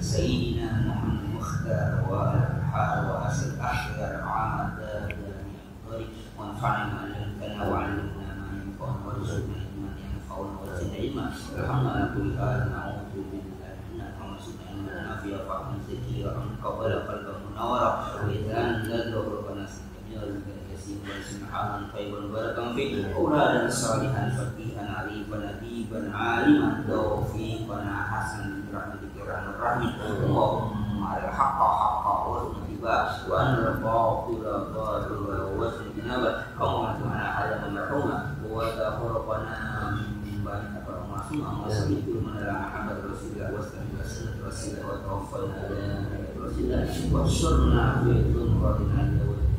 Sayyidina Muhammad Mukhtar wa al-hal wa asal akhir amad wanfa'na lana wa 'allimna ma yanfa'una wa rizqna man yanfa'una wa zidna ilma alhamdulillah na'udzu billahi min al-hamsi wa an nafiya fa'an zikira قبل قلبا منورا وإذا أنزلت ربنا سبحانه يسير سبحانا طيبا مباركا فيه أولادا صالحا فقيها عريفا أديبا عالما توفيقنا حسنا برحمتك يا أرحم الراحمين اللهم على الحق حقا والاتباع وأن الباطل باطلا وزن جنابا اللهم معنا حلما مرحوما وتفرقنا من بعدك معصوما وسلمت من على محمد رسول الله وسلم وسلم رسول الله وتوفنا على رسول الله واحشرنا في زمرة الأولين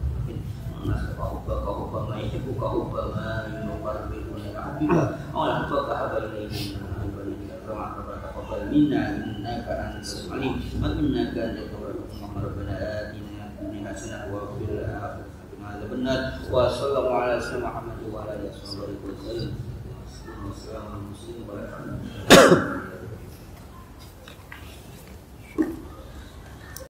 نسألك حبك حب ما يحبك حب ما يقربنا إلى حبك ولا حبك حب إلينا كما تقبل منا إنك أنت العليم وإنك أنت التواب الرحيم ربنا آتنا في الدنيا حسنة وفي الآخرة حسنة عذاب النار وصلى الله على سيدنا محمد وعلى آله وصحبه وسلم والسلام على المسلمين والحمد لله